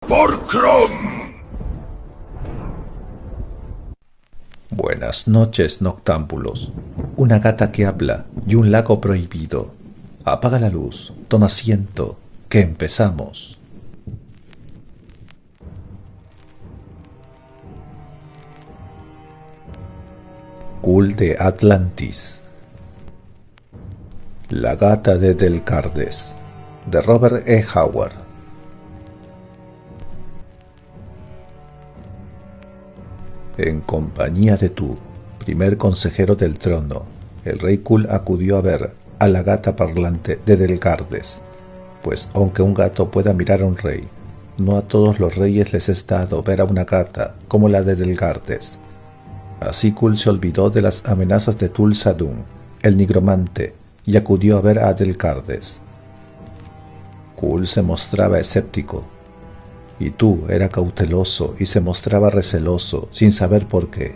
¡Por Crom! Buenas noches, noctámbulos. Una gata que habla y un lago prohibido. Apaga la luz, toma asiento, que empezamos. Kul de Atlantis. La gata de Delcardes, de Robert E. Howard. En compañía de Tu, primer consejero del trono, el rey Kul acudió a ver a la gata parlante de Delcardes, pues aunque un gato pueda mirar a un rey, no a todos los reyes les es dado ver a una gata como la de Delcardes. Así Kul se olvidó de las amenazas de Tul Sadun, el nigromante, y acudió a ver a Delcardes. Kul se mostraba escéptico, y Tu era cauteloso y se mostraba receloso, sin saber por qué.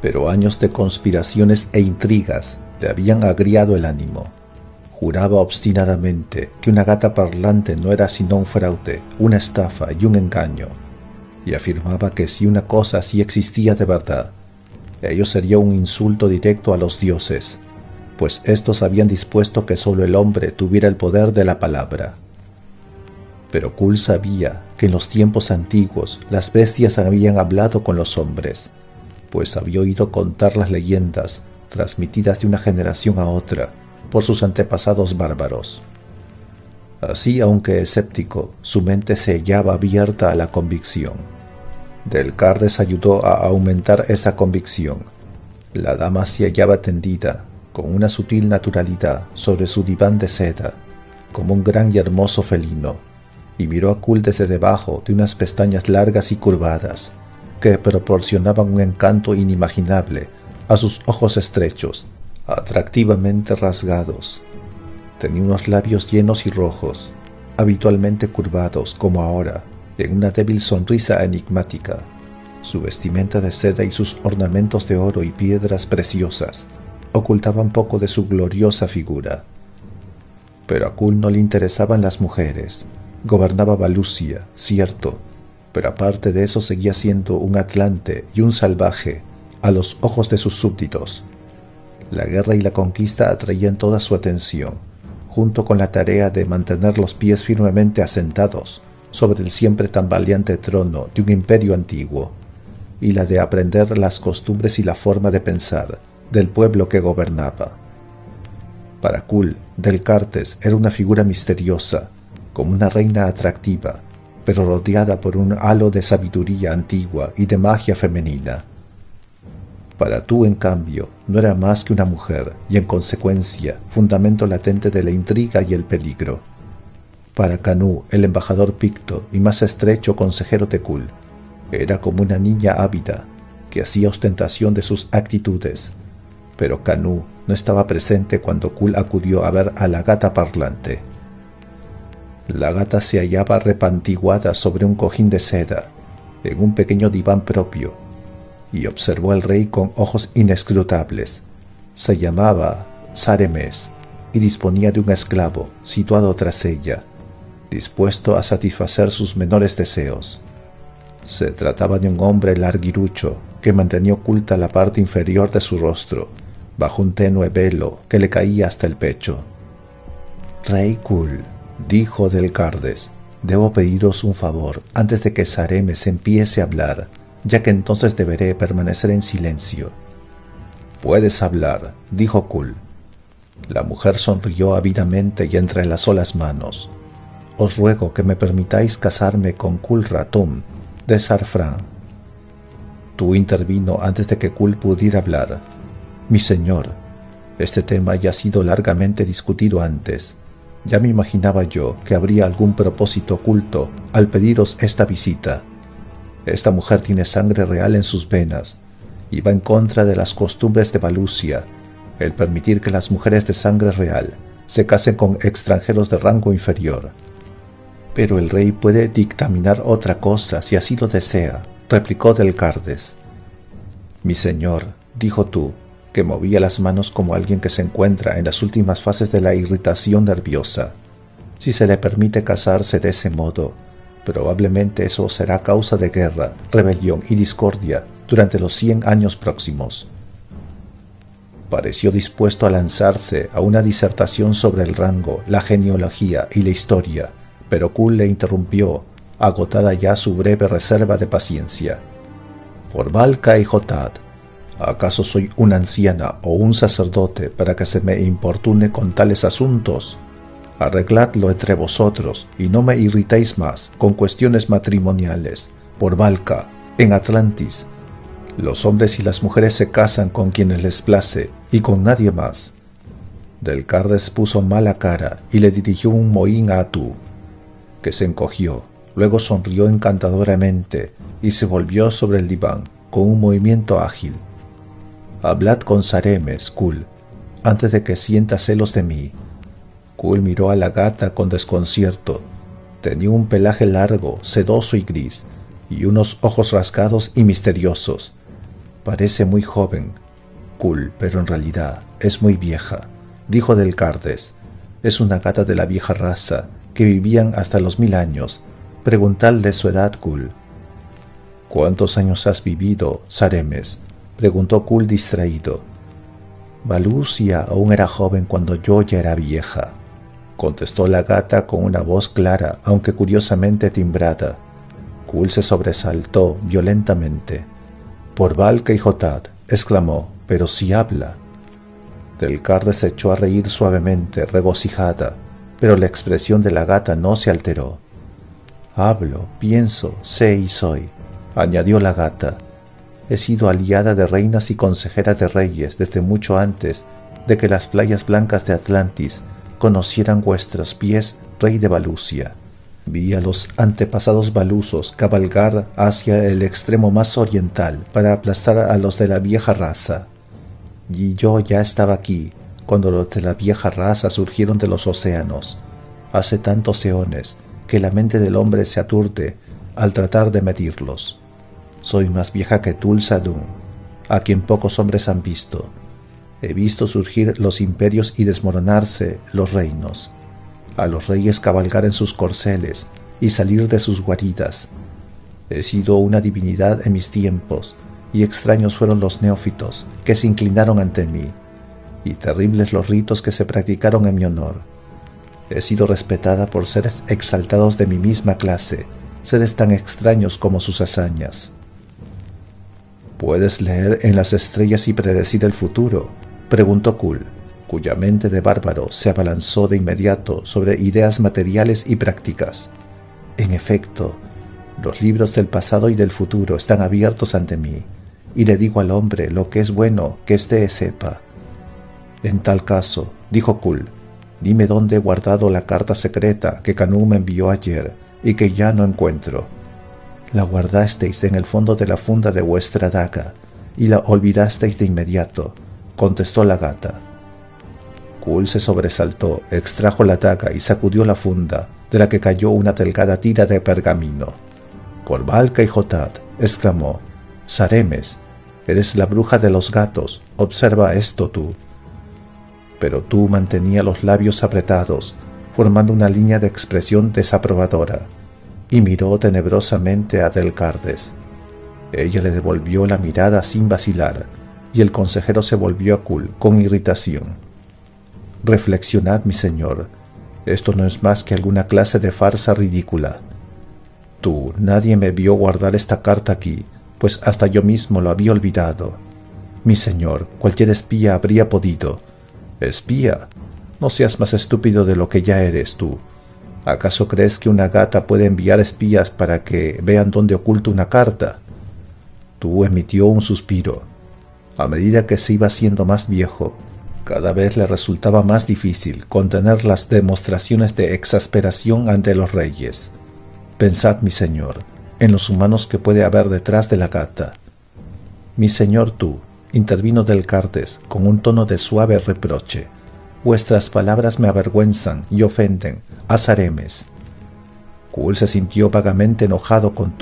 Pero años de conspiraciones e intrigas le habían agriado el ánimo. Juraba obstinadamente que una gata parlante no era sino un fraude, una estafa y un engaño, y afirmaba que si una cosa así existía de verdad, ello sería un insulto directo a los dioses, pues éstos habían dispuesto que solo el hombre tuviera el poder de la palabra. Pero Kul sabía que en los tiempos antiguos las bestias habían hablado con los hombres, pues había oído contar las leyendas transmitidas de una generación a otra por sus antepasados bárbaros. Así, aunque escéptico, su mente se hallaba abierta a la convicción. Delcardes ayudó a aumentar esa convicción. La dama se hallaba tendida, con una sutil naturalidad, sobre su diván de seda, como un gran y hermoso felino, y miró a Kul desde debajo de unas pestañas largas y curvadas, que proporcionaban un encanto inimaginable a sus ojos estrechos, atractivamente rasgados. Tenía unos labios llenos y rojos, habitualmente curvados como ahora, en una débil sonrisa enigmática. Su vestimenta de seda y sus ornamentos de oro y piedras preciosas ocultaban poco de su gloriosa figura. Pero a Kul no le interesaban las mujeres. Gobernaba Valusia, cierto, pero aparte de eso seguía siendo un atlante y un salvaje a los ojos de sus súbditos. La guerra y la conquista atraían toda su atención, junto con la tarea de mantener los pies firmemente asentados sobre el siempre tambaleante trono de un imperio antiguo, y la de aprender las costumbres y la forma de pensar del pueblo que gobernaba. Para Kul, Delcardes era una figura misteriosa, como una reina atractiva, pero rodeada por un halo de sabiduría antigua y de magia femenina. Para Tu, en cambio, no era más que una mujer y, en consecuencia, fundamento latente de la intriga y el peligro. Para Canú, el embajador picto y más estrecho consejero de Kul, era como una niña ávida que hacía ostentación de sus actitudes, pero Canú no estaba presente cuando Kul acudió a ver a la gata parlante. La gata se hallaba repantiguada sobre un cojín de seda, en un pequeño diván propio, y observó al rey con ojos inescrutables. Se llamaba Saremes y disponía de un esclavo situado tras ella, dispuesto a satisfacer sus menores deseos. Se trataba de un hombre larguirucho que mantenía oculta la parte inferior de su rostro, bajo un tenue velo que le caía hasta el pecho. «Rey Kul», dijo Delcardes, «debo pediros un favor antes de que Saremes empiece a hablar, ya que entonces deberé permanecer en silencio». «Puedes hablar», dijo Kul. La mujer sonrió ávidamente y entrelazó las manos. «Os ruego que me permitáis casarme con Kul Ratum, de Sarfran». Tu intervino antes de que Kul pudiera hablar. «Mi señor, este tema ya ha sido largamente discutido antes. Ya me imaginaba yo que habría algún propósito oculto al pediros esta visita. Esta mujer tiene sangre real en sus venas y va en contra de las costumbres de Valusia el permitir que las mujeres de sangre real se casen con extranjeros de rango inferior. Pero el rey puede dictaminar otra cosa si así lo desea», replicó Delcardes. «Mi señor», dijo Tu, que movía las manos como alguien que se encuentra en las últimas fases de la irritación nerviosa, «si se le permite casarse de ese modo, Probablemente eso será causa de guerra, rebelión y discordia durante los 100 años próximos. Pareció dispuesto a lanzarse a una disertación sobre el rango, la genealogía y la historia, pero Kull le interrumpió, agotada ya su breve reserva de paciencia. Por Valka y Jotad, ¿acaso soy una anciana o un sacerdote para que se me importune con tales asuntos? Arregladlo entre vosotros y no me irritéis más con cuestiones matrimoniales. Por Valka, en Atlantis, los hombres y las mujeres se casan con quienes les place y con nadie más. Del Cardes puso mala cara y le dirigió un mohín a Atu, que se encogió, luego sonrió encantadoramente y se volvió sobre el diván con un movimiento ágil. Hablad con Saremes, Kull, antes de que sienta celos de mí. Kull miró a la gata con desconcierto. Tenía un pelaje largo, sedoso y gris, y unos ojos rasgados y misteriosos. Parece muy joven, Kull, pero en realidad es muy vieja, dijo Del Cardes. Es una gata de la vieja raza, que vivían hasta los 1000 años. Preguntadle su edad, Kull. ¿Cuántos años has vivido, Saremes?, preguntó Kull distraído. Valusia aún era joven cuando yo ya era vieja, contestó la gata con una voz clara, aunque curiosamente timbrada. Kull se sobresaltó violentamente. Por Valka y Jotad, exclamó, pero si habla. Del Cardes se echó a reír suavemente, regocijada, pero la expresión de la gata no se alteró. Hablo, pienso, sé y soy, añadió la gata. He sido aliada de reinas y consejera de reyes desde mucho antes de que las playas blancas de Atlantis conocieran vuestros pies, rey de Valusia. Vi a los antepasados valusos cabalgar hacia el extremo más oriental para aplastar a los de la vieja raza. Y yo ya estaba aquí cuando los de la vieja raza surgieron de los océanos, hace tantos eones que la mente del hombre se aturde al tratar de medirlos. Soy más vieja que Tul-Sadun, a quien pocos hombres han visto. He visto surgir los imperios y desmoronarse los reinos, a los reyes cabalgar en sus corceles y salir de sus guaridas. He sido una divinidad en mis tiempos, y extraños fueron los neófitos que se inclinaron ante mí, y terribles los ritos que se practicaron en mi honor. He sido respetada por seres exaltados de mi misma clase, seres tan extraños como sus hazañas. ¿Puedes leer en las estrellas y predecir el futuro?, preguntó Kull, cuya mente de bárbaro se abalanzó de inmediato sobre ideas materiales y prácticas. En efecto, los libros del pasado y del futuro están abiertos ante mí, y le digo al hombre lo que es bueno que éste sepa. En tal caso, dijo Kull, dime dónde he guardado la carta secreta que Kanu me envió ayer y que ya no encuentro. La guardasteis en el fondo de la funda de vuestra daga y la olvidasteis de inmediato, contestó la gata. Kull se sobresaltó, extrajo la daga y sacudió la funda, de la que cayó una delgada tira de pergamino. Por Valka y Jotad, exclamó, Saremes, eres la bruja de los gatos, observa esto tú. Pero tú mantenía los labios apretados, formando una línea de expresión desaprobadora, y miró tenebrosamente a Del Cardes. Ella le devolvió la mirada sin vacilar, y el consejero se volvió a Kull con irritación. Reflexionad, mi señor, esto no es más que alguna clase de farsa ridícula. Nadie me vio guardar esta carta aquí, pues hasta yo mismo lo había olvidado. Mi señor, cualquier espía habría podido. ¿Espía? No seas más estúpido de lo que ya eres tú. ¿Acaso crees que una gata puede enviar espías para que vean dónde oculta una carta? Emitió un suspiro. A medida que se iba siendo más viejo, cada vez le resultaba más difícil contener las demostraciones de exasperación ante los reyes. Pensad, mi señor, en los humanos que puede haber detrás de la gata. Mi señor, intervino Del Cardes con un tono de suave reproche. Vuestras palabras me avergüenzan y ofenden a Saremes. Kull se sintió vagamente enojado con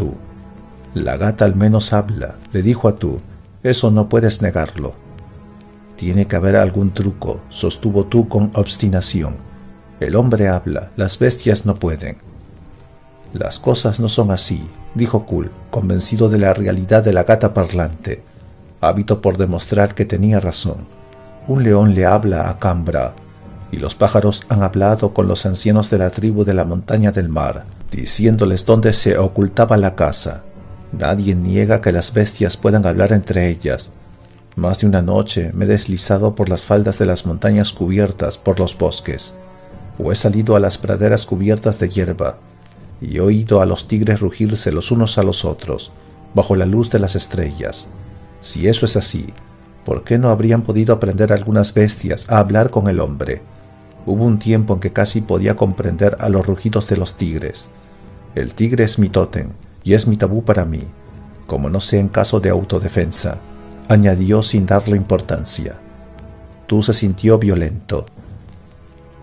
La gata al menos habla, le dijo a eso no puedes negarlo. Tiene que haber algún truco, sostuvo con obstinación. El hombre habla, las bestias no pueden. Las cosas no son así, dijo Kul, convencido de la realidad de la gata parlante, ávido por demostrar que tenía razón. Un león le habla a Cambra, y los pájaros han hablado con los ancianos de la tribu de la montaña del mar, diciéndoles dónde se ocultaba la casa. Nadie niega que las bestias puedan hablar entre ellas. Más de una noche me he deslizado por las faldas de las montañas cubiertas por los bosques, o he salido a las praderas cubiertas de hierba, y he oído a los tigres rugirse los unos a los otros, bajo la luz de las estrellas. Si eso es así, ¿por qué no habrían podido aprender algunas bestias a hablar con el hombre? Hubo un tiempo en que casi podía comprender a los rugidos de los tigres. El tigre es mi tótem, y es mi tabú para mí, como no sea en caso de autodefensa, añadió sin darle importancia. Tú se sintió violento.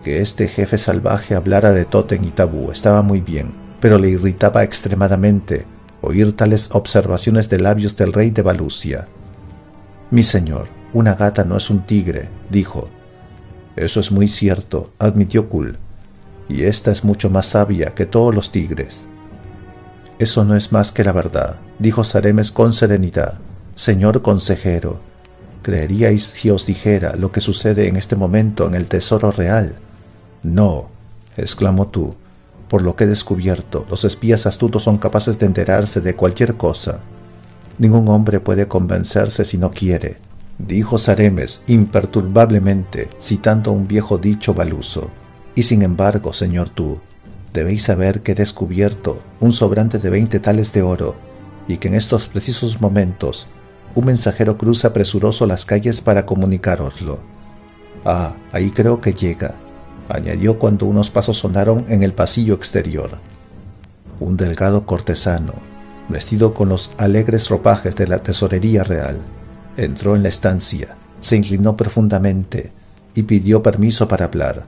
Que este jefe salvaje hablara de tótem y tabú estaba muy bien, pero le irritaba extremadamente oír tales observaciones de labios del rey de Valusia. Mi señor, una gata no es un tigre, dijo. Eso es muy cierto, admitió Kul, y esta es mucho más sabia que todos los tigres. Eso no es más que la verdad, dijo Saremes con serenidad. Señor consejero, ¿creeríais si os dijera lo que sucede en este momento en el tesoro real? No, exclamó tú. Por lo que he descubierto, los espías astutos son capaces de enterarse de cualquier cosa. Ningún hombre puede convencerse si no quiere, dijo Saremes imperturbablemente, citando un viejo dicho baluso. Y sin embargo, señor tú, debéis saber que he descubierto un sobrante de 20 tales de oro, y que en estos precisos momentos un mensajero cruza presuroso las calles para comunicároslo. Ah, ahí creo que llega, añadió cuando unos pasos sonaron en el pasillo exterior. Un delgado cortesano, vestido con los alegres ropajes de la tesorería real, entró en la estancia, se inclinó profundamente y pidió permiso para hablar.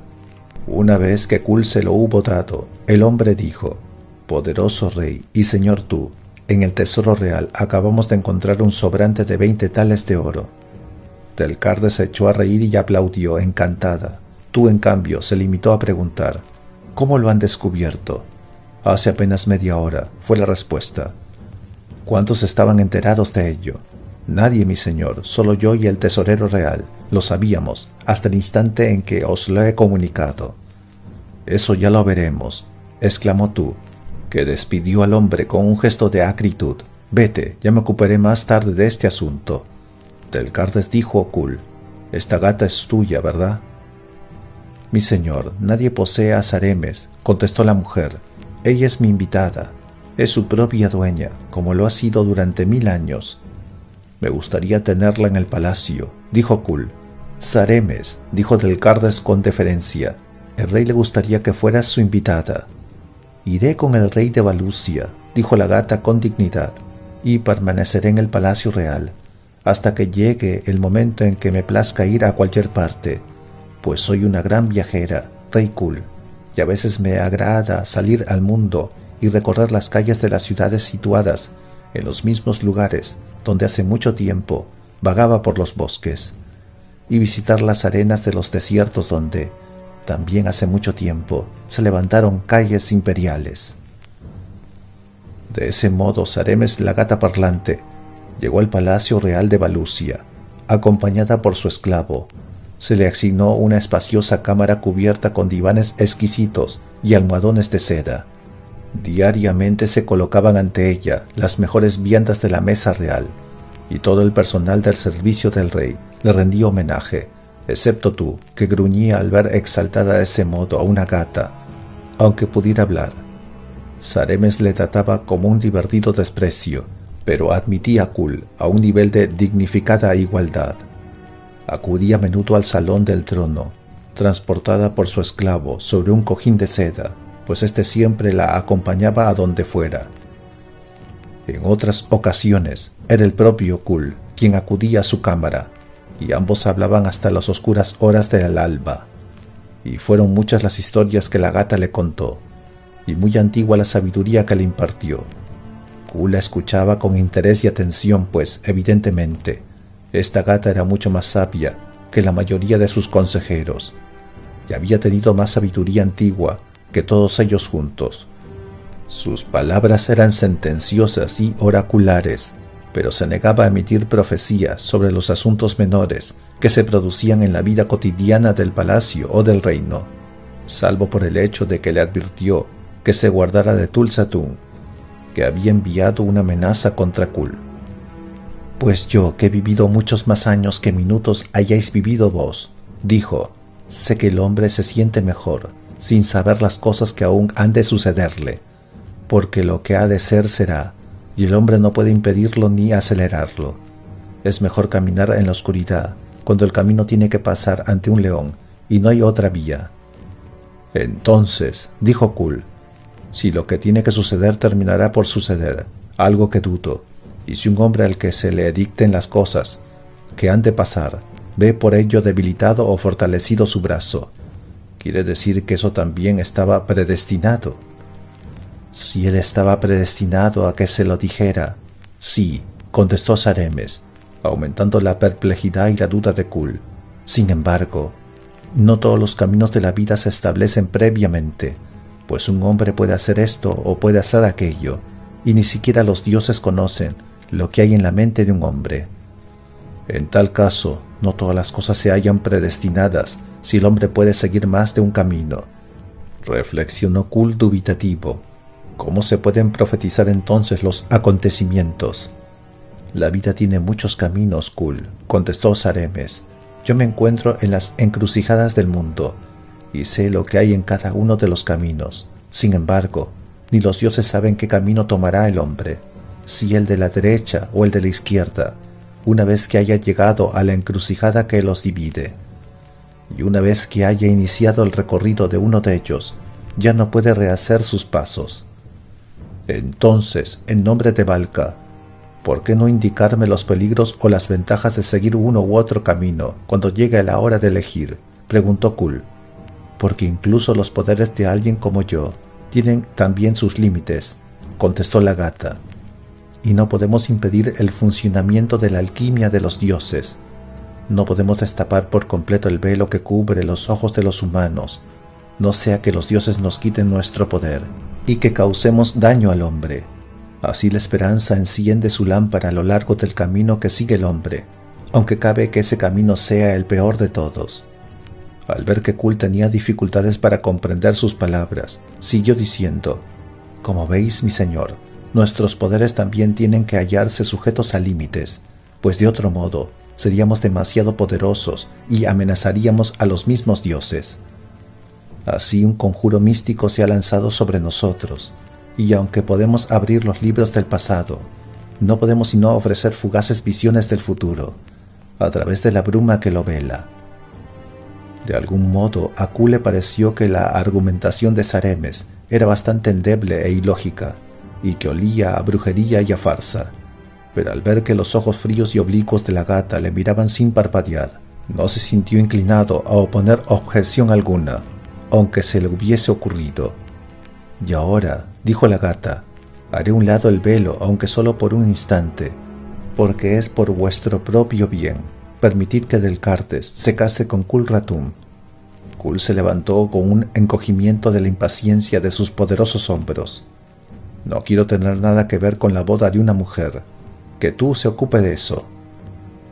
Una vez que Kul se lo hubo dado, el hombre dijo: «Poderoso rey y señor tú, en el tesoro real acabamos de encontrar un sobrante de 20 tales de oro». Delcarde se echó a reír y aplaudió, encantada. Tú, en cambio, se limitó a preguntar: «¿Cómo lo han descubierto?». «Hace apenas media hora», fue la respuesta. «¿Cuántos estaban enterados de ello?». «Nadie, mi señor, solo yo y el tesorero real. Lo sabíamos, hasta el instante en que os lo he comunicado». «Eso ya lo veremos», exclamó tú, que despidió al hombre con un gesto de acritud. «Vete, ya me ocuparé más tarde de este asunto». Delcardes dijo a Kul: «Esta gata es tuya, ¿verdad?». «Mi señor, nadie posee a Saremes», contestó la mujer. «Ella es mi invitada. Es su propia dueña, como lo ha sido durante 1000 años». «Me gustaría tenerla en el palacio», dijo Kul. «Saremes», dijo Delcardes con deferencia, «el rey le gustaría que fueras su invitada». «Iré con el rey de Valusia», dijo la gata con dignidad, «y permaneceré en el palacio real hasta que llegue el momento en que me plazca ir a cualquier parte, pues soy una gran viajera, rey Kul, y a veces me agrada salir al mundo y recorrer las calles de las ciudades situadas en los mismos lugares donde hace mucho tiempo vagaba por los bosques, y visitar las arenas de los desiertos donde, también hace mucho tiempo, se levantaron calles imperiales». De ese modo, Saremes, la gata parlante, llegó al palacio real de Valusia, acompañada por su esclavo. Se le asignó una espaciosa cámara cubierta con divanes exquisitos y almohadones de seda. Diariamente se colocaban ante ella las mejores viandas de la mesa real, y todo el personal del servicio del rey le rendía homenaje, excepto tú, que gruñía al ver exaltada de ese modo a una gata, aunque pudiera hablar. Saremes le trataba como un divertido desprecio, pero admitía a Kul a un nivel de dignificada igualdad. Acudía a menudo al salón del trono, transportada por su esclavo sobre un cojín de seda, pues éste siempre la acompañaba a donde fuera. En otras ocasiones era el propio Kul quien acudía a su cámara, y ambos hablaban hasta las oscuras horas del alba. Y fueron muchas las historias que la gata le contó, y muy antigua la sabiduría que le impartió. Kul la escuchaba con interés y atención, pues, evidentemente, esta gata era mucho más sabia que la mayoría de sus consejeros, y había tenido más sabiduría antigua que todos ellos juntos. Sus palabras eran sentenciosas y oraculares, pero se negaba a emitir profecías sobre los asuntos menores que se producían en la vida cotidiana del palacio o del reino, salvo por el hecho de que le advirtió que se guardara de Tulsadun, que había enviado una amenaza contra Kul. «Pues yo, que he vivido muchos más años que minutos hayáis vivido vos», dijo, «sé que el hombre se siente mejor, sin saber las cosas que aún han de sucederle, porque lo que ha de ser será, y el hombre no puede impedirlo ni acelerarlo. Es mejor caminar en la oscuridad, cuando el camino tiene que pasar ante un león, y no hay otra vía». «Entonces», dijo Kul, «si lo que tiene que suceder terminará por suceder, algo que dudo, y si un hombre al que se le dicten las cosas que han de pasar, ve por ello debilitado o fortalecido su brazo, quiere decir que eso también estaba predestinado». «Si él estaba predestinado a que se lo dijera, sí», contestó Saremes, aumentando la perplejidad y la duda de Kul. «Sin embargo, no todos los caminos de la vida se establecen previamente, pues un hombre puede hacer esto o puede hacer aquello, y ni siquiera los dioses conocen lo que hay en la mente de un hombre. En tal caso, no todas las cosas se hallan predestinadas si el hombre puede seguir más de un camino», reflexionó Kul dubitativo. «¿Cómo se pueden profetizar entonces los acontecimientos?» «La vida tiene muchos caminos, Kul», contestó Saremes. «Yo me encuentro en las encrucijadas del mundo y sé lo que hay en cada uno de los caminos. Sin embargo, ni los dioses saben qué camino tomará el hombre, si el de la derecha o el de la izquierda, una vez que haya llegado a la encrucijada que los divide. Y una vez que haya iniciado el recorrido de uno de ellos, ya no puede rehacer sus pasos. Entonces, en nombre de Valka, ¿por qué no indicarme los peligros o las ventajas de seguir uno u otro camino cuando llegue la hora de elegir?», preguntó Kul. «Porque incluso los poderes de alguien como yo tienen también sus límites», contestó la gata, «y no podemos impedir el funcionamiento de la alquimia de los dioses. No podemos destapar por completo el velo que cubre los ojos de los humanos, no sea que los dioses nos quiten nuestro poder y que causemos daño al hombre. Así la esperanza enciende su lámpara a lo largo del camino que sigue el hombre, aunque cabe que ese camino sea el peor de todos». Al ver que Kul tenía dificultades para comprender sus palabras, siguió diciendo, «Como veis, mi señor, nuestros poderes también tienen que hallarse sujetos a límites, pues de otro modo seríamos demasiado poderosos y amenazaríamos a los mismos dioses. Así un conjuro místico se ha lanzado sobre nosotros, y aunque podemos abrir los libros del pasado, no podemos sino ofrecer fugaces visiones del futuro, a través de la bruma que lo vela». De algún modo, a Kul le pareció que la argumentación de Saremes era bastante endeble e ilógica, y que olía a brujería y a farsa, pero al ver que los ojos fríos y oblicuos de la gata le miraban sin parpadear, no se sintió inclinado a oponer objeción alguna, aunque se le hubiese ocurrido. «Y ahora», dijo la gata, «haré un lado el velo, aunque solo por un instante, porque es por vuestro propio bien. Permitid que Delcartes se case con Kul Ratun». Kul se levantó con un encogimiento de la impaciencia de sus poderosos hombros. «No quiero tener nada que ver con la boda de una mujer. Que tú se ocupe de eso».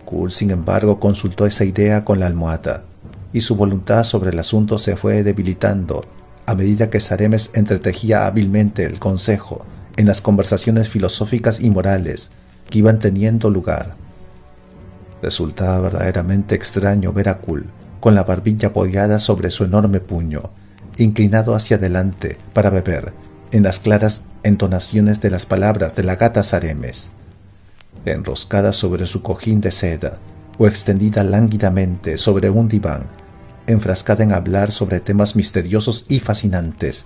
Kul, sin embargo, consultó esa idea con la almohada, y su voluntad sobre el asunto se fue debilitando a medida que Saremes entretejía hábilmente el consejo en las conversaciones filosóficas y morales que iban teniendo lugar. Resultaba verdaderamente extraño ver a Kul con la barbilla apoyada sobre su enorme puño, inclinado hacia adelante para beber en las claras entonaciones de las palabras de la gata Saremes, enroscada sobre su cojín de seda o extendida lánguidamente sobre un diván, enfrascada en hablar sobre temas misteriosos y fascinantes,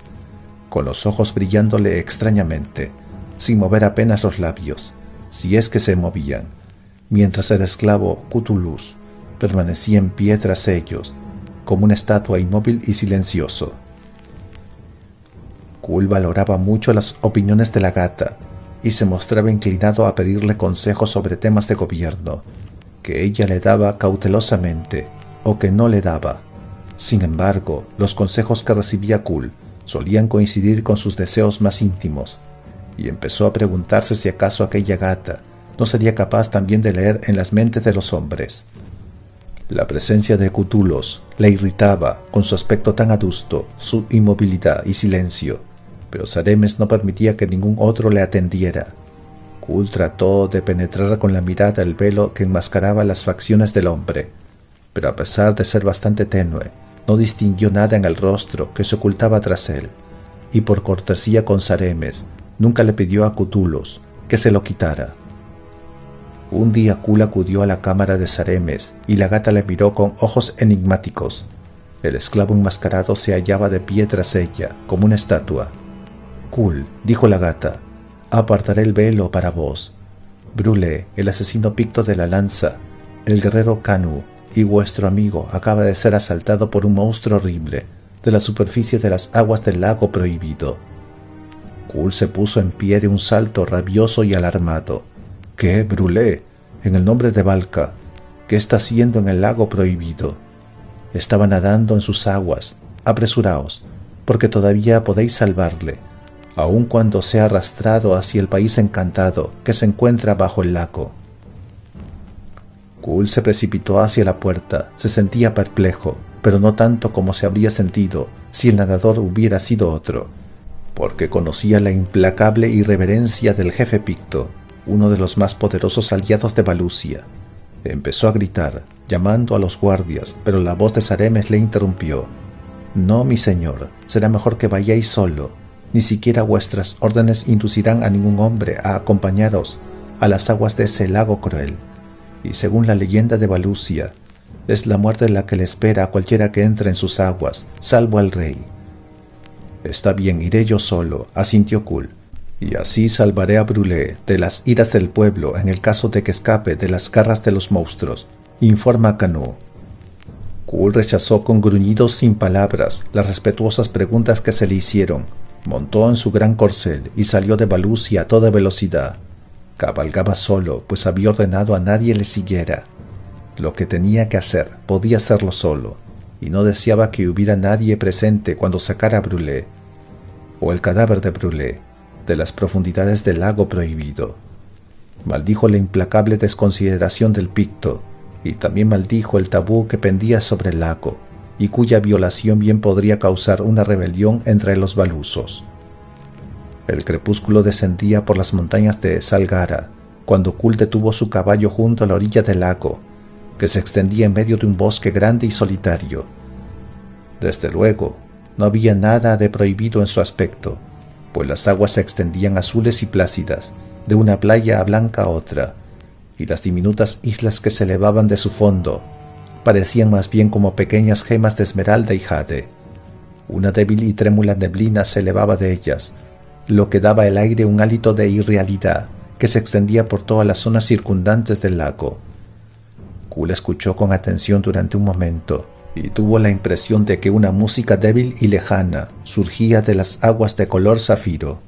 con los ojos brillándole extrañamente, sin mover apenas los labios, si es que se movían, mientras el esclavo Cthulhus permanecía en pie tras ellos, como una estatua inmóvil y silencioso. Kul valoraba mucho las opiniones de la gata y se mostraba inclinado a pedirle consejos sobre temas de gobierno, que ella le daba cautelosamente o que no le daba. Sin embargo, los consejos que recibía Kul solían coincidir con sus deseos más íntimos, y empezó a preguntarse si acaso aquella gata no sería capaz también de leer en las mentes de los hombres. La presencia de Cthulhu la irritaba con su aspecto tan adusto, su inmovilidad y silencio, pero Saremes no permitía que ningún otro le atendiera. K'ul trató de penetrar con la mirada el velo que enmascaraba las facciones del hombre, pero a pesar de ser bastante tenue, no distinguió nada en el rostro que se ocultaba tras él, y por cortesía con Saremes, nunca le pidió a Cthulhu que se lo quitara. Un día K'ul acudió a la cámara de Saremes y la gata le miró con ojos enigmáticos. El esclavo enmascarado se hallaba de pie tras ella, como una estatua. «K'ul», dijo la gata, «apartaré el velo para vos. Brûlé, el asesino picto de la lanza, el guerrero Kanu y vuestro amigo acaba de ser asaltado por un monstruo horrible de la superficie de las aguas del lago prohibido». K'ul se puso en pie de un salto rabioso y alarmado. «¿Qué, Brûlé? En el nombre de Valka, ¿qué está haciendo en el lago prohibido? Estaba nadando en sus aguas. Apresuraos, porque todavía podéis salvarle, aun cuando sea arrastrado hacia el país encantado que se encuentra bajo el lago». K'ul se precipitó hacia la puerta. Se sentía perplejo, pero no tanto como se habría sentido si el nadador hubiera sido otro, porque conocía la implacable irreverencia del jefe picto, uno de los más poderosos aliados de Valusia. Empezó a gritar, llamando a los guardias, pero la voz de Saremes le interrumpió. «No, mi señor, será mejor que vayáis solo. Ni siquiera vuestras órdenes inducirán a ningún hombre a acompañaros a las aguas de ese lago cruel. Y según la leyenda de Valusia, es la muerte la que le espera a cualquiera que entre en sus aguas, salvo al rey». «Está bien, iré yo solo», asintió K'ul, «y así salvaré a Brûlé de las iras del pueblo en el caso de que escape de las garras de los monstruos. Informa a Kanu». K'ul rechazó con gruñidos sin palabras las respetuosas preguntas que se le hicieron, montó en su gran corcel y salió de Valusia a toda velocidad. Cabalgaba solo, pues había ordenado a nadie le siguiera. Lo que tenía que hacer podía hacerlo solo, y no deseaba que hubiera nadie presente cuando sacara a Brûlé, o el cadáver de Brûlé, de las profundidades del lago prohibido. Maldijo la implacable desconsideración del picto, y también maldijo el tabú que pendía sobre el lago, y cuya violación bien podría causar una rebelión entre los valusos. El crepúsculo descendía por las montañas de Salgara, cuando K'ul detuvo su caballo junto a la orilla del lago, que se extendía en medio de un bosque grande y solitario. Desde luego, no había nada de prohibido en su aspecto, pues las aguas se extendían azules y plácidas, de una playa blanca a otra, y las diminutas islas que se elevaban de su fondo parecían más bien como pequeñas gemas de esmeralda y jade. Una débil y trémula neblina se elevaba de ellas, lo que daba al aire un hálito de irrealidad que se extendía por todas las zonas circundantes del lago. K'ul escuchó con atención durante un momento, y tuvo la impresión de que una música débil y lejana surgía de las aguas de color zafiro.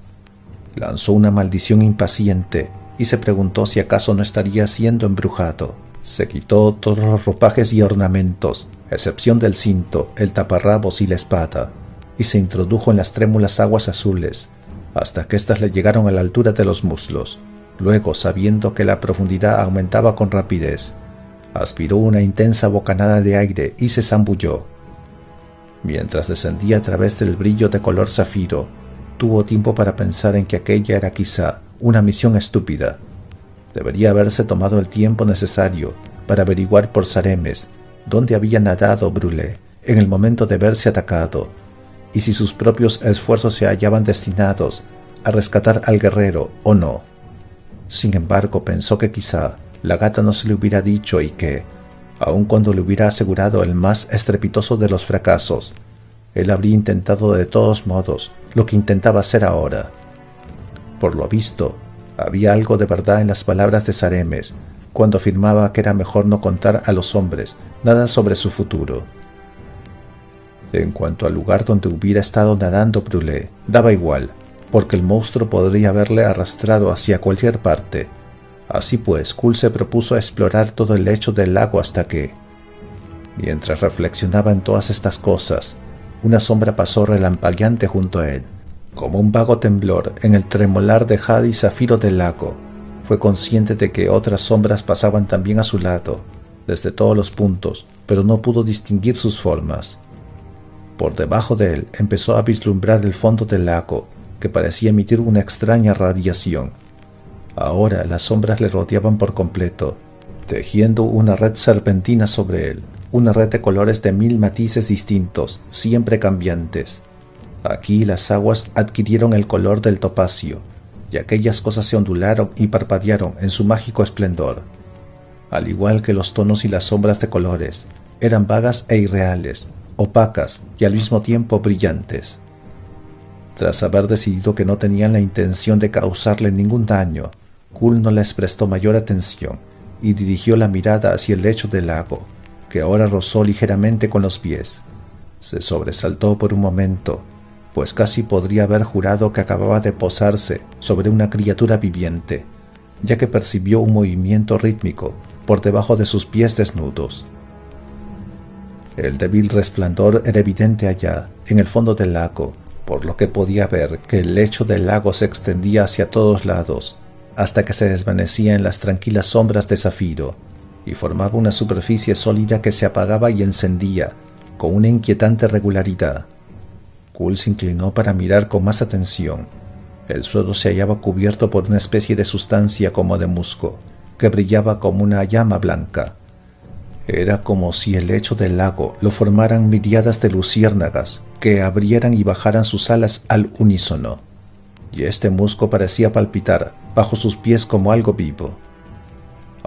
Lanzó una maldición impaciente y se preguntó si acaso no estaría siendo embrujado. Se quitó todos los ropajes y ornamentos, a excepción del cinto, el taparrabos y la espada, y se introdujo en las trémulas aguas azules, hasta que éstas le llegaron a la altura de los muslos. Luego, sabiendo que la profundidad aumentaba con rapidez, aspiró una intensa bocanada de aire y se zambulló. Mientras descendía a través del brillo de color zafiro, tuvo tiempo para pensar en que aquella era quizá una misión estúpida. Debería haberse tomado el tiempo necesario para averiguar por Saremes dónde había nadado Brûlé en el momento de verse atacado, y si sus propios esfuerzos se hallaban destinados a rescatar al guerrero o no. Sin embargo, pensó que quizá la gata no se le hubiera dicho y que, aun cuando le hubiera asegurado el más estrepitoso de los fracasos, él habría intentado de todos modos lo que intentaba hacer ahora. Por lo visto, había algo de verdad en las palabras de Saremes cuando afirmaba que era mejor no contar a los hombres nada sobre su futuro. En cuanto al lugar donde hubiera estado nadando Brûlé, daba igual, porque el monstruo podría haberle arrastrado hacia cualquier parte. Así pues, K'ul se propuso explorar todo el lecho del lago hasta que, mientras reflexionaba en todas estas cosas, una sombra pasó relampagueante junto a él. Como un vago temblor en el tremolar de jade y zafiro del lago, fue consciente de que otras sombras pasaban también a su lado, desde todos los puntos, pero no pudo distinguir sus formas. Por debajo de él empezó a vislumbrar el fondo del lago, que parecía emitir una extraña radiación. Ahora las sombras le rodeaban por completo, tejiendo una red serpentina sobre él, una red de colores de 1000 matices distintos, siempre cambiantes. Aquí las aguas adquirieron el color del topacio, y aquellas cosas se ondularon y parpadearon en su mágico esplendor. Al igual que los tonos y las sombras de colores, eran vagas e irreales, opacas y al mismo tiempo brillantes. Tras haber decidido que no tenían la intención de causarle ningún daño, Kul no les prestó mayor atención y dirigió la mirada hacia el lecho del lago, que ahora rozó ligeramente con los pies. Se sobresaltó por un momento, pues casi podría haber jurado que acababa de posarse sobre una criatura viviente, ya que percibió un movimiento rítmico por debajo de sus pies desnudos. El débil resplandor era evidente allá, en el fondo del lago, por lo que podía ver que el lecho del lago se extendía hacia todos lados, hasta que se desvanecía en las tranquilas sombras de zafiro, y formaba una superficie sólida que se apagaba y encendía con una inquietante regularidad. Kul se inclinó para mirar con más atención. El suelo se hallaba cubierto por una especie de sustancia como de musgo, que brillaba como una llama blanca. Era como si el lecho del lago lo formaran miríadas de luciérnagas que abrieran y bajaran sus alas al unísono, y este musgo parecía palpitar bajo sus pies como algo vivo.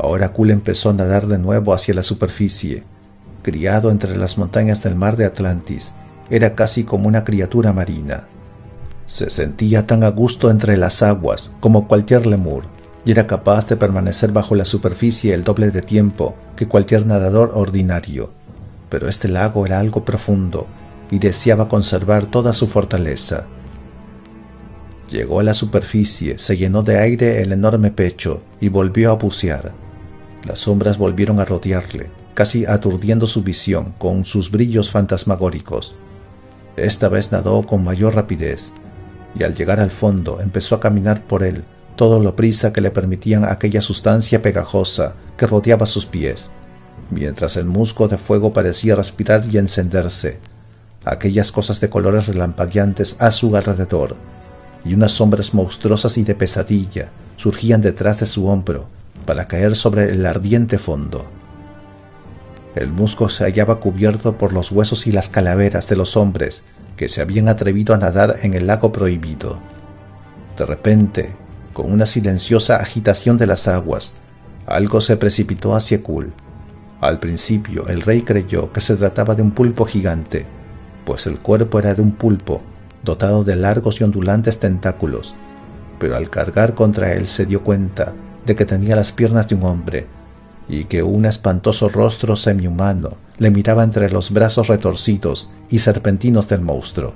Ahora Kul empezó a nadar de nuevo hacia la superficie. Criado entre las montañas del mar de Atlantis, era casi como una criatura marina. Se sentía tan a gusto entre las aguas como cualquier lemur, y era capaz de permanecer bajo la superficie el doble de tiempo que cualquier nadador ordinario. Pero este lago era algo profundo, y deseaba conservar toda su fortaleza. Llegó a la superficie, se llenó de aire el enorme pecho y volvió a bucear. Las sombras volvieron a rodearle, casi aturdiendo su visión con sus brillos fantasmagóricos. Esta vez nadó con mayor rapidez, y al llegar al fondo empezó a caminar por él todo lo prisa que le permitían aquella sustancia pegajosa que rodeaba sus pies, mientras el musgo de fuego parecía respirar y encenderse. Aquellas cosas de colores relampagueantes a su alrededor, y unas sombras monstruosas y de pesadilla surgían detrás de su hombro para caer sobre el ardiente fondo. El musgo se hallaba cubierto por los huesos y las calaveras de los hombres que se habían atrevido a nadar en el lago prohibido. De repente, con una silenciosa agitación de las aguas, algo se precipitó hacia Kul. Al principio el rey creyó que se trataba de un pulpo gigante, pues el cuerpo era de un pulpo, dotado de largos y ondulantes tentáculos, pero al cargar contra él se dio cuenta de que tenía las piernas de un hombre, y que un espantoso rostro semihumano le miraba entre los brazos retorcidos y serpentinos del monstruo.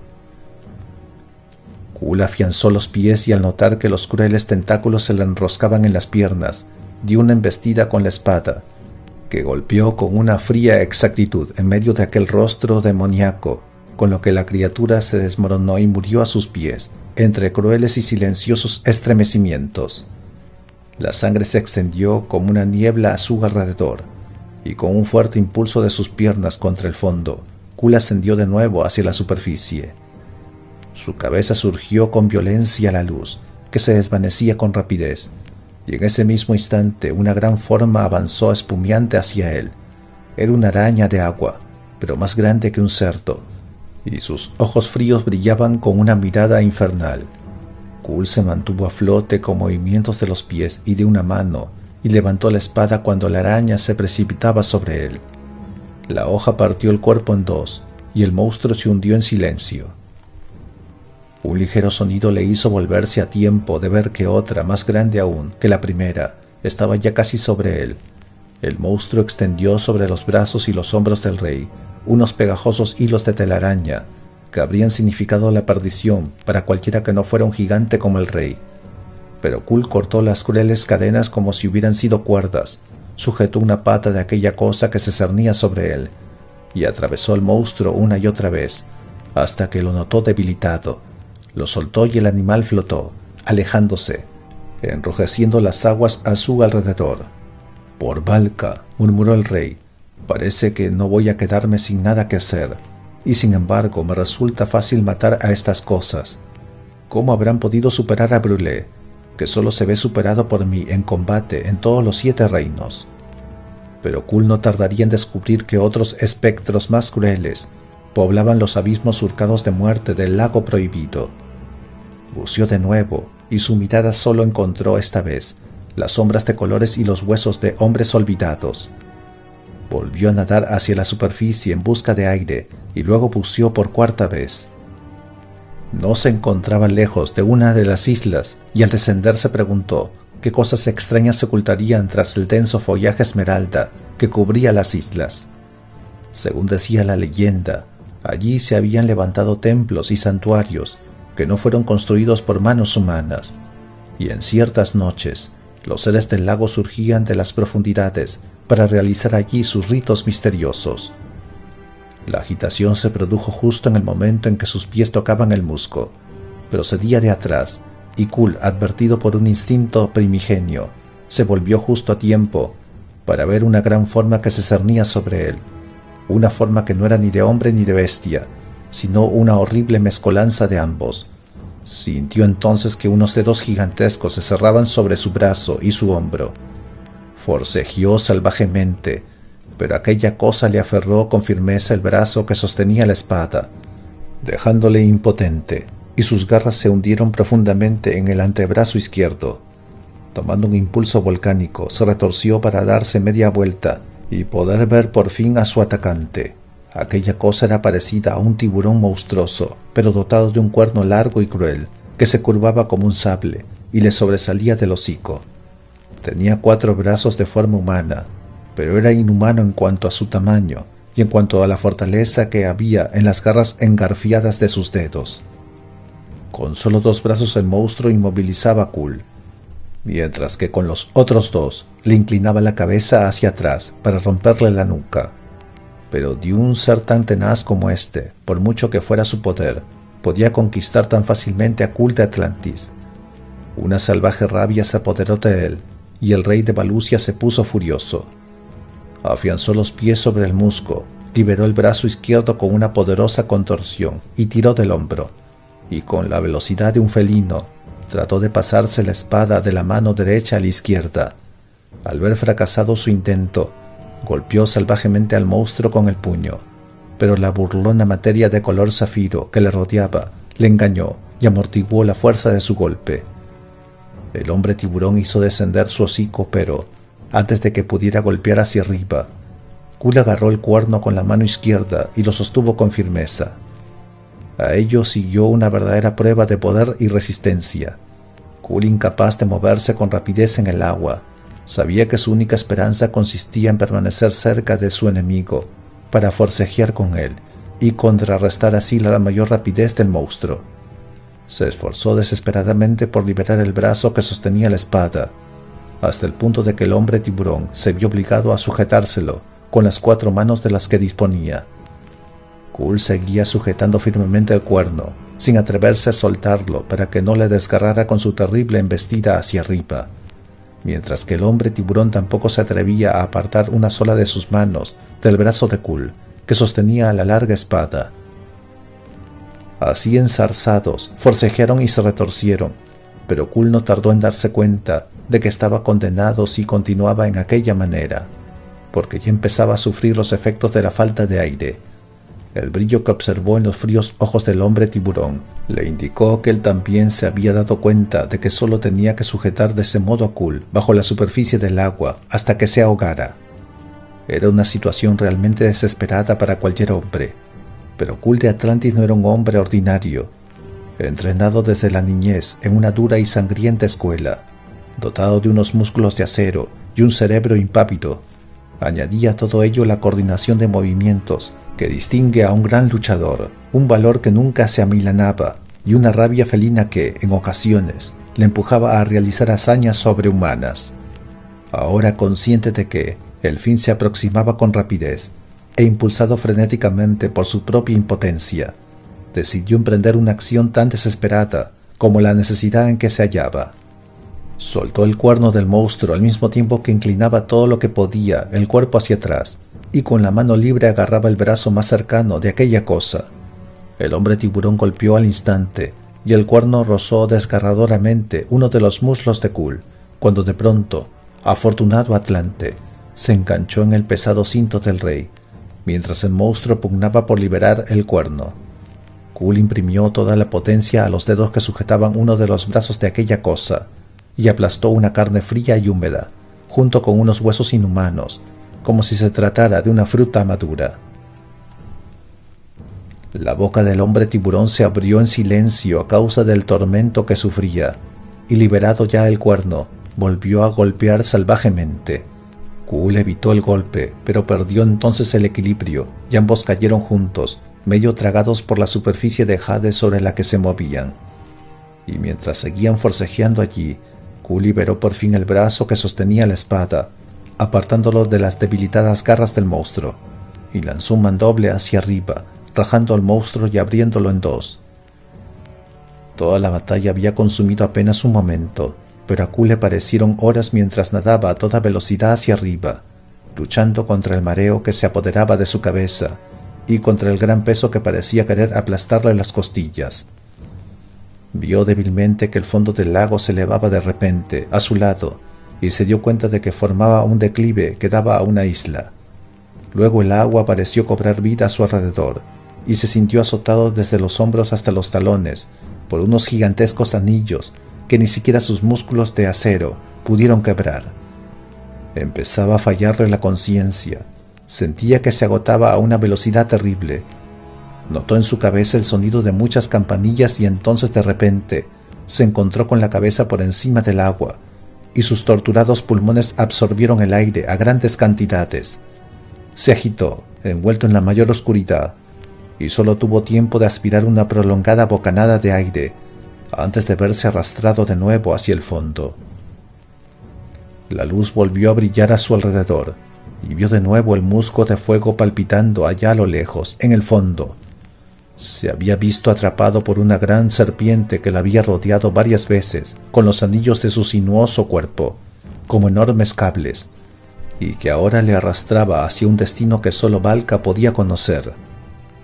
Kul afianzó los pies y al notar que los crueles tentáculos se le enroscaban en las piernas, dio una embestida con la espada, que golpeó con una fría exactitud en medio de aquel rostro demoníaco, con lo que la criatura se desmoronó y murió a sus pies, entre crueles y silenciosos estremecimientos. La sangre se extendió como una niebla a su alrededor, y con un fuerte impulso de sus piernas contra el fondo, Kul ascendió de nuevo hacia la superficie. Su cabeza surgió con violencia a la luz, que se desvanecía con rapidez, y en ese mismo instante una gran forma avanzó espumeante hacia él. Era una araña de agua, pero más grande que un cerdo, y sus ojos fríos brillaban con una mirada infernal. Kul se mantuvo a flote con movimientos de los pies y de una mano, y levantó la espada cuando la araña se precipitaba sobre él. La hoja partió el cuerpo en dos, y el monstruo se hundió en silencio. Un ligero sonido le hizo volverse a tiempo de ver que otra, más grande aún que la primera, estaba ya casi sobre él. El monstruo extendió sobre los brazos y los hombros del rey unos pegajosos hilos de telaraña que habrían significado la perdición para cualquiera que no fuera un gigante como el rey. Pero Kul cortó las crueles cadenas como si hubieran sido cuerdas, sujetó una pata de aquella cosa que se cernía sobre él, y atravesó al monstruo una y otra vez, hasta que lo notó debilitado. Lo soltó y el animal flotó, alejándose, enrojeciendo las aguas a su alrededor. «Por Valka», murmuró el rey, «parece que no voy a quedarme sin nada que hacer, y sin embargo me resulta fácil matar a estas cosas. ¿Cómo habrán podido superar a Brûlé, que solo se ve superado por mí en combate en todos los 7 reinos?» Pero Kul no tardaría en descubrir que otros espectros más crueles poblaban los abismos surcados de muerte del lago prohibido. Buceó de nuevo, y su mirada solo encontró esta vez las sombras de colores y los huesos de hombres olvidados. Volvió a nadar hacia la superficie en busca de aire, y luego buceó por 4ª vez. No se encontraba lejos de una de las islas, y al descender se preguntó qué cosas extrañas se ocultarían tras el denso follaje esmeralda que cubría las islas. Según decía la leyenda, allí se habían levantado templos y santuarios que no fueron construidos por manos humanas, y en ciertas noches los seres del lago surgían de las profundidades para realizar allí sus ritos misteriosos. La agitación se produjo justo en el momento en que sus pies tocaban el musgo, procedía de atrás, y Kul, advertido por un instinto primigenio, se volvió justo a tiempo para ver una gran forma que se cernía sobre él, una forma que no era ni de hombre ni de bestia, sino una horrible mezcolanza de ambos. Sintió entonces que unos dedos gigantescos se cerraban sobre su brazo y su hombro. Forcejeó salvajemente, pero aquella cosa le aferró con firmeza el brazo que sostenía la espada, dejándole impotente, y sus garras se hundieron profundamente en el antebrazo izquierdo. Tomando un impulso volcánico, se retorció para darse media vuelta y poder ver por fin a su atacante. Aquella cosa era parecida a un tiburón monstruoso, pero dotado de un cuerno largo y cruel, que se curvaba como un sable y le sobresalía del hocico. Tenía 4 brazos de forma humana, pero era inhumano en cuanto a su tamaño y en cuanto a la fortaleza que había en las garras engarfiadas de sus dedos. Con solo 2 brazos el monstruo inmovilizaba a Kul, mientras que con los otros 2 le inclinaba la cabeza hacia atrás para romperle la nuca. Pero de un ser tan tenaz como este, por mucho que fuera su poder, podía conquistar tan fácilmente a Kul de Atlantis. Una salvaje rabia se apoderó de él, y el rey de Valusia se puso furioso. Afianzó los pies sobre el musgo, liberó el brazo izquierdo con una poderosa contorsión y tiró del hombro, y con la velocidad de un felino, trató de pasarse la espada de la mano derecha a la izquierda. Al ver fracasado su intento, golpeó salvajemente al monstruo con el puño, pero la burlona materia de color zafiro que le rodeaba le engañó y amortiguó la fuerza de su golpe. El hombre tiburón hizo descender su hocico, pero antes de que pudiera golpear hacia arriba, Kul agarró el cuerno con la mano izquierda y lo sostuvo con firmeza. A ello siguió una verdadera prueba de poder y resistencia. Kul, incapaz de moverse con rapidez en el agua, sabía que su única esperanza consistía en permanecer cerca de su enemigo para forcejear con él y contrarrestar así la mayor rapidez del monstruo. Se esforzó desesperadamente por liberar el brazo que sostenía la espada, hasta el punto de que el hombre tiburón se vio obligado a sujetárselo con las 4 manos de las que disponía. Kul seguía sujetando firmemente el cuerno, sin atreverse a soltarlo para que no le desgarrara con su terrible embestida hacia arriba, mientras que el hombre tiburón tampoco se atrevía a apartar una sola de sus manos del brazo de Kul, que sostenía la larga espada. Así enzarzados, forcejearon y se retorcieron, pero Kul no tardó en darse cuenta de que estaba condenado si continuaba en aquella manera, porque ya empezaba a sufrir los efectos de la falta de aire. El brillo que observó en los fríos ojos del hombre tiburón le indicó que él también se había dado cuenta de que solo tenía que sujetar de ese modo a Kul bajo la superficie del agua hasta que se ahogara. Era una situación realmente desesperada para cualquier hombre, pero Kul de Atlantis no era un hombre ordinario, entrenado desde la niñez en una dura y sangrienta escuela, dotado de unos músculos de acero y un cerebro impávido. Añadía a todo ello la coordinación de movimientos que distingue a un gran luchador, un valor que nunca se amilanaba y una rabia felina que, en ocasiones, le empujaba a realizar hazañas sobrehumanas. Ahora, consciente de que el fin se aproximaba con rapidez e impulsado frenéticamente por su propia impotencia, decidió emprender una acción tan desesperada como la necesidad en que se hallaba. Soltó el cuerno del monstruo al mismo tiempo que inclinaba todo lo que podía el cuerpo hacia atrás y con la mano libre agarraba el brazo más cercano de aquella cosa. El hombre tiburón golpeó al instante y el cuerno rozó desgarradoramente uno de los muslos de Kull, cuando de pronto, afortunado Atlante, se enganchó en el pesado cinto del rey, mientras el monstruo pugnaba por liberar el cuerno. Kull imprimió toda la potencia a los dedos que sujetaban uno de los brazos de aquella cosa, y aplastó una carne fría y húmeda, junto con unos huesos inhumanos, como si se tratara de una fruta madura. La boca del hombre tiburón se abrió en silencio a causa del tormento que sufría, y liberado ya el cuerno, volvió a golpear salvajemente. Kull evitó el golpe, pero perdió entonces el equilibrio, y ambos cayeron juntos, medio tragados por la superficie de jade sobre la que se movían. Y mientras seguían forcejeando allí, Kull liberó por fin el brazo que sostenía la espada, apartándolo de las debilitadas garras del monstruo, y lanzó un mandoble hacia arriba, rajando al monstruo y abriéndolo en dos. Toda la batalla había consumido apenas un momento, pero a Kull le parecieron horas mientras nadaba a toda velocidad hacia arriba, luchando contra el mareo que se apoderaba de su cabeza y contra el gran peso que parecía querer aplastarle las costillas. Vio débilmente que el fondo del lago se elevaba de repente a su lado y se dio cuenta de que formaba un declive que daba a una isla. Luego el agua pareció cobrar vida a su alrededor y se sintió azotado desde los hombros hasta los talones por unos gigantescos anillos que ni siquiera sus músculos de acero pudieron quebrar. Empezaba a fallarle la conciencia. Sentía que se agotaba a una velocidad terrible. Notó en su cabeza el sonido de muchas campanillas y entonces de repente se encontró con la cabeza por encima del agua y sus torturados pulmones absorbieron el aire a grandes cantidades. Se agitó, envuelto en la mayor oscuridad, y solo tuvo tiempo de aspirar una prolongada bocanada de aire antes de verse arrastrado de nuevo hacia el fondo. La luz volvió a brillar a su alrededor y vio de nuevo el musgo de fuego palpitando allá a lo lejos, en el fondo. Se había visto atrapado por una gran serpiente que la había rodeado varias veces con los anillos de su sinuoso cuerpo, como enormes cables, y que ahora le arrastraba hacia un destino que solo Valka podía conocer.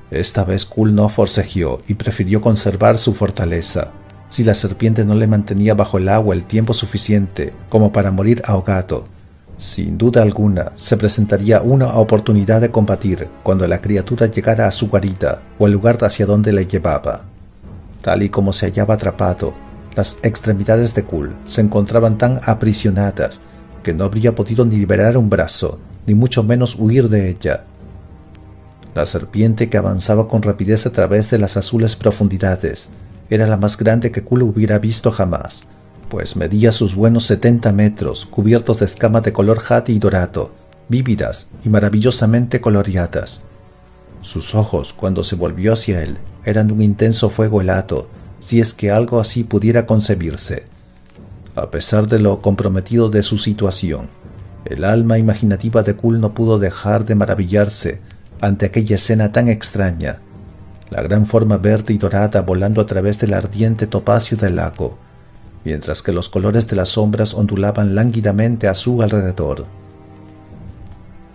Esta vez Kull no forcejeó y prefirió conservar su fortaleza. Si la serpiente no le mantenía bajo el agua el tiempo suficiente como para morir ahogado, sin duda alguna se presentaría una oportunidad de combatir cuando la criatura llegara a su guarida o al lugar hacia donde le llevaba. Tal y como se hallaba atrapado, las extremidades de Kull se encontraban tan aprisionadas que no habría podido ni liberar un brazo, ni mucho menos huir de ella. La serpiente que avanzaba con rapidez a través de las azules profundidades era la más grande que Kull hubiera visto jamás, pues medía sus buenos 70 metros, cubiertos de escamas de color jade y dorado, vívidas y maravillosamente coloreadas. Sus ojos, cuando se volvió hacia él, eran de un intenso fuego helado, si es que algo así pudiera concebirse. A pesar de lo comprometido de su situación, el alma imaginativa de Kull no pudo dejar de maravillarse ante aquella escena tan extraña, la gran forma verde y dorada volando a través del ardiente topacio del lago, mientras que los colores de las sombras ondulaban lánguidamente a su alrededor.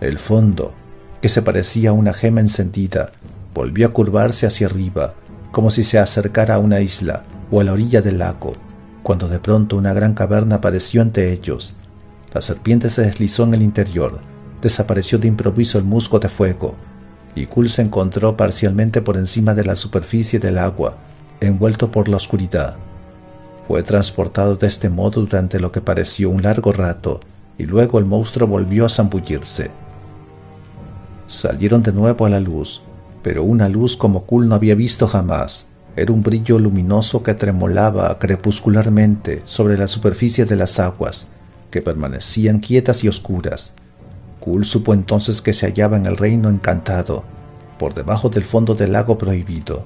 El fondo, que se parecía a una gema encendida, volvió a curvarse hacia arriba, como si se acercara a una isla o a la orilla del lago, cuando de pronto una gran caverna apareció ante ellos. La serpiente se deslizó en el interior, desapareció de improviso el musgo de fuego, y Kull se encontró parcialmente por encima de la superficie del agua, envuelto por la oscuridad. Fue transportado de este modo durante lo que pareció un largo rato, y luego el monstruo volvió a zambullirse. Salieron de nuevo a la luz, pero una luz como Kull no había visto jamás. Era un brillo luminoso que tremolaba crepuscularmente sobre la superficie de las aguas, que permanecían quietas y oscuras. Kull supo entonces que se hallaba en el reino encantado, por debajo del fondo del lago prohibido,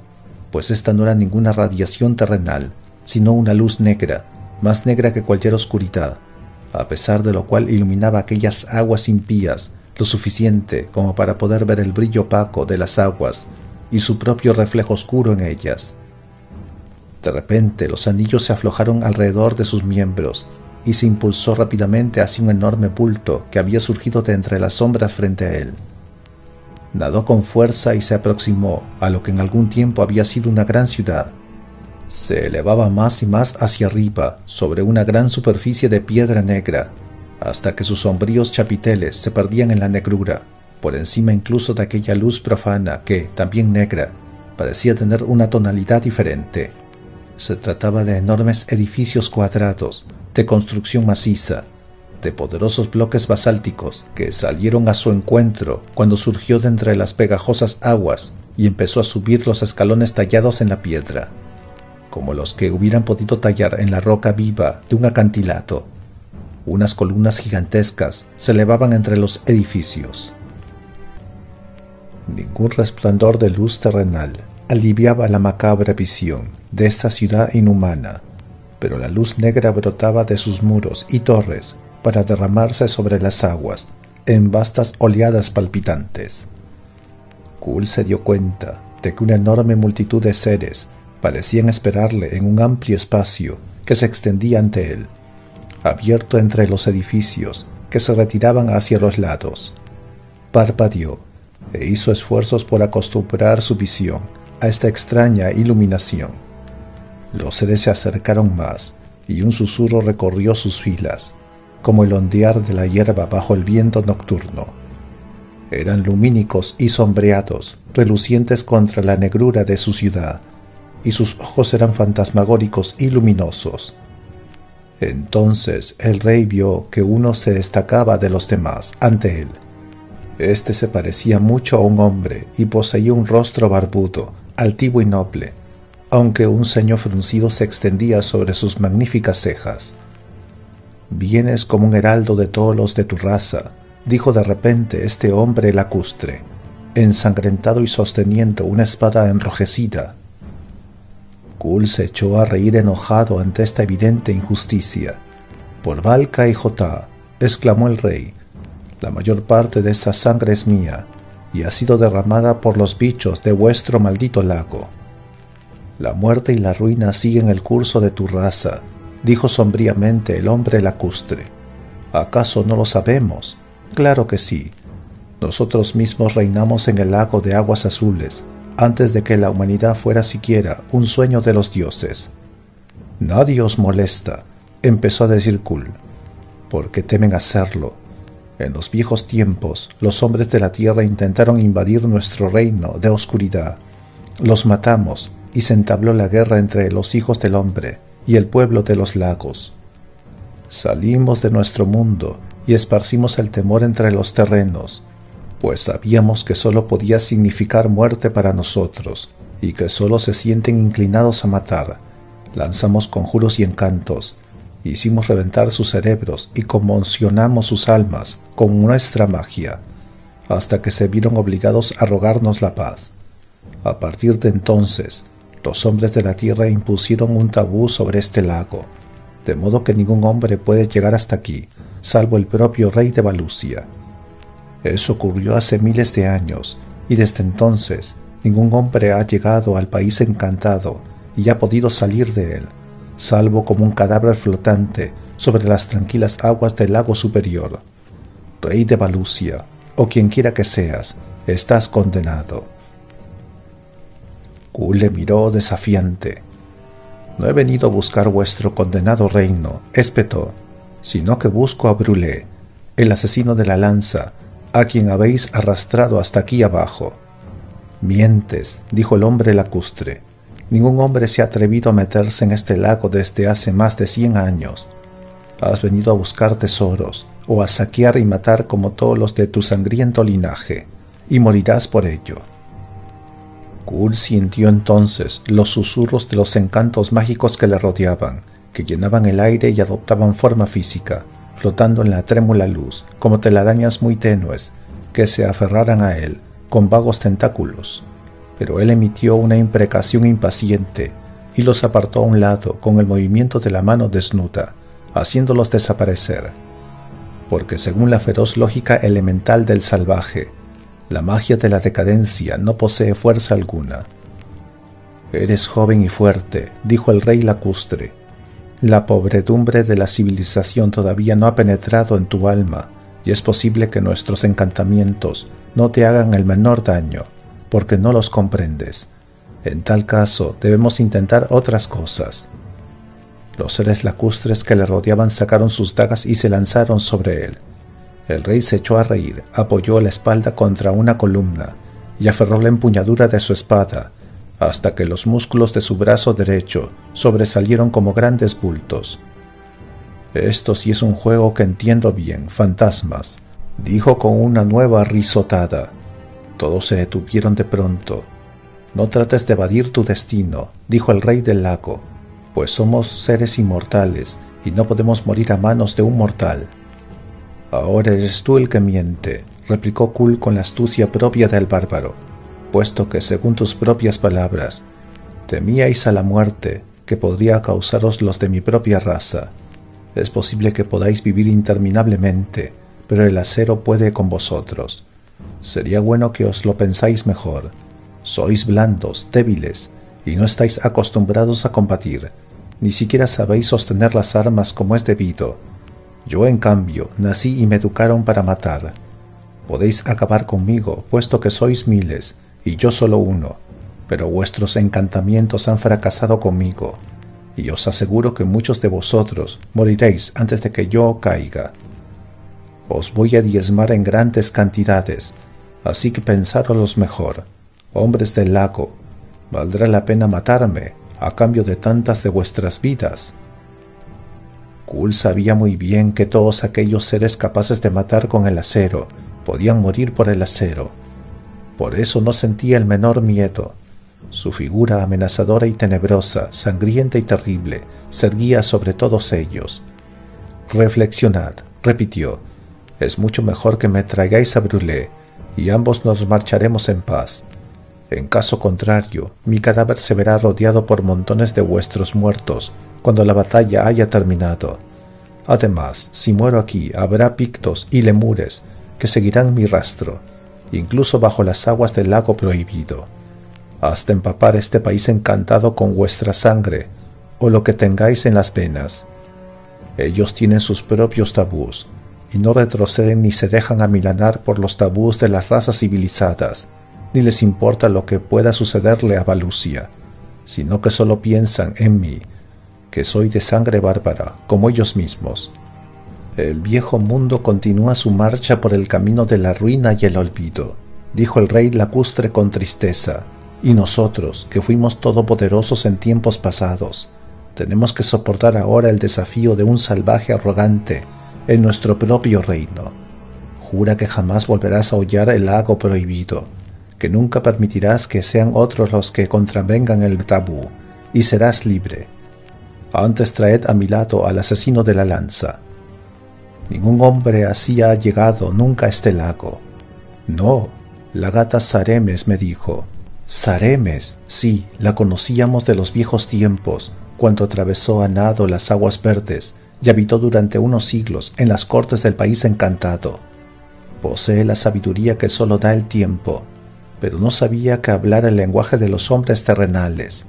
pues esta no era ninguna radiación terrenal, sino una luz negra, más negra que cualquier oscuridad, a pesar de lo cual iluminaba aquellas aguas impías lo suficiente como para poder ver el brillo opaco de las aguas y su propio reflejo oscuro en ellas. De repente los anillos se aflojaron alrededor de sus miembros y se impulsó rápidamente hacia un enorme bulto que había surgido de entre las sombras frente a él. Nadó con fuerza y se aproximó a lo que en algún tiempo había sido una gran ciudad. Se elevaba más y más hacia arriba sobre una gran superficie de piedra negra, hasta que sus sombríos chapiteles se perdían en la negrura, por encima incluso de aquella luz profana que, también negra, parecía tener una tonalidad diferente. Se trataba de enormes edificios cuadrados, de construcción maciza, de poderosos bloques basálticos que salieron a su encuentro cuando surgió de entre las pegajosas aguas y empezó a subir los escalones tallados en la piedra, como los que hubieran podido tallar en la roca viva de un acantilado. Unas columnas gigantescas se elevaban entre los edificios. Ningún resplandor de luz terrenal aliviaba la macabra visión de esta ciudad inhumana, pero la luz negra brotaba de sus muros y torres para derramarse sobre las aguas en vastas oleadas palpitantes. Kull se dio cuenta de que una enorme multitud de seres parecían esperarle en un amplio espacio que se extendía ante él, abierto entre los edificios que se retiraban hacia los lados. Parpadeó e hizo esfuerzos por acostumbrar su visión a esta extraña iluminación. Los seres se acercaron más y un susurro recorrió sus filas, como el ondear de la hierba bajo el viento nocturno. Eran lumínicos y sombreados, relucientes contra la negrura de su ciudad, y sus ojos eran fantasmagóricos y luminosos. Entonces el rey vio que uno se destacaba de los demás ante él. Este se parecía mucho a un hombre y poseía un rostro barbudo, altivo y noble, aunque un ceño fruncido se extendía sobre sus magníficas cejas. «Vienes como un heraldo de todos los de tu raza», dijo de repente este hombre lacustre, ensangrentado y sosteniendo una espada enrojecida. Kull se echó a reír enojado ante esta evidente injusticia. «Por Valka y Jotá», exclamó el rey, «la mayor parte de esa sangre es mía, y ha sido derramada por los bichos de vuestro maldito lago. La muerte y la ruina siguen el curso de tu raza», dijo sombríamente el hombre lacustre. «¿Acaso no lo sabemos? Claro que sí. Nosotros mismos reinamos en el lago de aguas azules, antes de que la humanidad fuera siquiera un sueño de los dioses». «Nadie os molesta», empezó a decir Kull. «¿Por qué temen hacerlo? En los viejos tiempos, los hombres de la tierra intentaron invadir nuestro reino de oscuridad. Los matamos y se entabló la guerra entre los hijos del hombre y el pueblo de los lagos. Salimos de nuestro mundo y esparcimos el temor entre los terrenos, pues sabíamos que solo podía significar muerte para nosotros y que solo se sienten inclinados a matar. Lanzamos conjuros y encantos, hicimos reventar sus cerebros y conmocionamos sus almas con nuestra magia, hasta que se vieron obligados a rogarnos la paz. A partir de entonces, los hombres de la tierra impusieron un tabú sobre este lago, de modo que ningún hombre puede llegar hasta aquí, salvo el propio rey de Valusia. Eso ocurrió hace miles de años, y desde entonces ningún hombre ha llegado al país encantado y ha podido salir de él, salvo como un cadáver flotante sobre las tranquilas aguas del lago superior. Rey de Valusia, o quien quiera que seas, estás condenado». Kull le miró desafiante. «No he venido a buscar vuestro condenado reino», espetó, «sino que busco a Brûlé, el asesino de la lanza, a quien habéis arrastrado hasta aquí abajo». «Mientes», dijo el hombre lacustre. «Ningún hombre se ha atrevido a meterse en este lago desde hace más de 100 años. Has venido a buscar tesoros, o a saquear y matar como todos los de tu sangriento linaje, y morirás por ello». Kull sintió entonces los susurros de los encantos mágicos que le rodeaban, que llenaban el aire y adoptaban forma física, flotando en la trémula luz, como telarañas muy tenues, que se aferraran a él, con vagos tentáculos. Pero él emitió una imprecación impaciente, y los apartó a un lado con el movimiento de la mano desnuda, haciéndolos desaparecer. Porque según la feroz lógica elemental del salvaje, La magia de la decadencia no posee fuerza alguna. Eres joven y fuerte, dijo el rey lacustre. La pobredumbre de la civilización todavía no ha penetrado en tu alma, y es posible que nuestros encantamientos no te hagan el menor daño, porque no los comprendes. En tal caso, debemos intentar otras cosas. Los seres lacustres que le rodeaban sacaron sus dagas y se lanzaron sobre él. El rey se echó a reír, apoyó la espalda contra una columna y aferró la empuñadura de su espada, hasta que los músculos de su brazo derecho sobresalieron como grandes bultos. «Esto sí es un juego que entiendo bien, fantasmas», dijo con una nueva risotada. Todos se detuvieron de pronto. «No trates de evadir tu destino», dijo el rey del lago, «pues somos seres inmortales y no podemos morir a manos de un mortal». «Ahora eres tú el que miente», replicó Kul con la astucia propia del bárbaro, «puesto que, según tus propias palabras, temíais a la muerte que podría causaros los de mi propia raza. Es posible que podáis vivir interminablemente, pero el acero puede con vosotros. Sería bueno que os lo pensáis mejor. Sois blandos, débiles, y no estáis acostumbrados a combatir, ni siquiera sabéis sostener las armas como es debido. Yo, en cambio, nací y me educaron para matar. Podéis acabar conmigo, puesto que sois miles, y yo solo uno, pero vuestros encantamientos han fracasado conmigo, y os aseguro que muchos de vosotros moriréis antes de que yo caiga. Os voy a diezmar en grandes cantidades, así que pensároslo mejor, hombres del lago. ¿Valdrá la pena matarme a cambio de tantas de vuestras vidas? Kul sabía muy bien que todos aquellos seres capaces de matar con el acero podían morir por el acero. Por eso no sentía el menor miedo. Su figura amenazadora y tenebrosa, sangrienta y terrible, se erguía sobre todos ellos. «Reflexionad», repitió, «es mucho mejor que me traigáis a Brûlé, y ambos nos marcharemos en paz. En caso contrario, mi cadáver se verá rodeado por montones de vuestros muertos cuando la batalla haya terminado. Además, si muero aquí, habrá pictos y lemures que seguirán mi rastro, incluso bajo las aguas del lago prohibido, hasta empapar este país encantado con vuestra sangre o lo que tengáis en las venas. Ellos tienen sus propios tabús, y no retroceden ni se dejan amilanar por los tabús de las razas civilizadas, ni les importa lo que pueda sucederle a Valusia, sino que solo piensan en mí, que soy de sangre bárbara, como ellos mismos. El viejo mundo continúa su marcha por el camino de la ruina y el olvido», dijo el rey lacustre con tristeza, «y nosotros, que fuimos todopoderosos en tiempos pasados, tenemos que soportar ahora el desafío de un salvaje arrogante en nuestro propio reino. Jura que jamás volverás a hollar el lago prohibido, que nunca permitirás que sean otros los que contravengan el tabú, y serás libre. Antes traed a mi lado al asesino de la lanza. Ningún hombre así ha llegado nunca a este lago. No, la gata Saremes me dijo. Saremes, sí, la conocíamos de los viejos tiempos, cuando atravesó a nado las aguas verdes y habitó durante unos siglos en las cortes del país encantado. Posee la sabiduría que solo da el tiempo, pero no sabía que hablar el lenguaje de los hombres terrenales.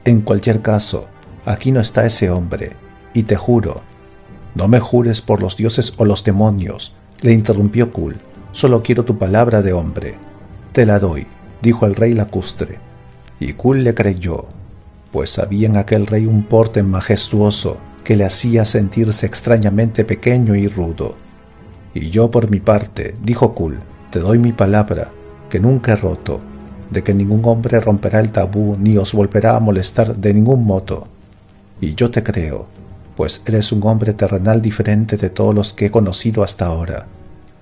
En cualquier caso, aquí no está ese hombre, y te juro». «No me jures por los dioses o los demonios», le interrumpió Kul, «solo quiero tu palabra de hombre». «Te la doy», dijo el rey lacustre, y Kul le creyó, pues había en aquel rey un porte majestuoso que le hacía sentirse extrañamente pequeño y rudo. «Y yo por mi parte», dijo Kul, «te doy mi palabra, que nunca he roto, de que ningún hombre romperá el tabú ni os volverá a molestar de ningún modo. Y yo te creo, pues eres un hombre terrenal diferente de todos los que he conocido hasta ahora.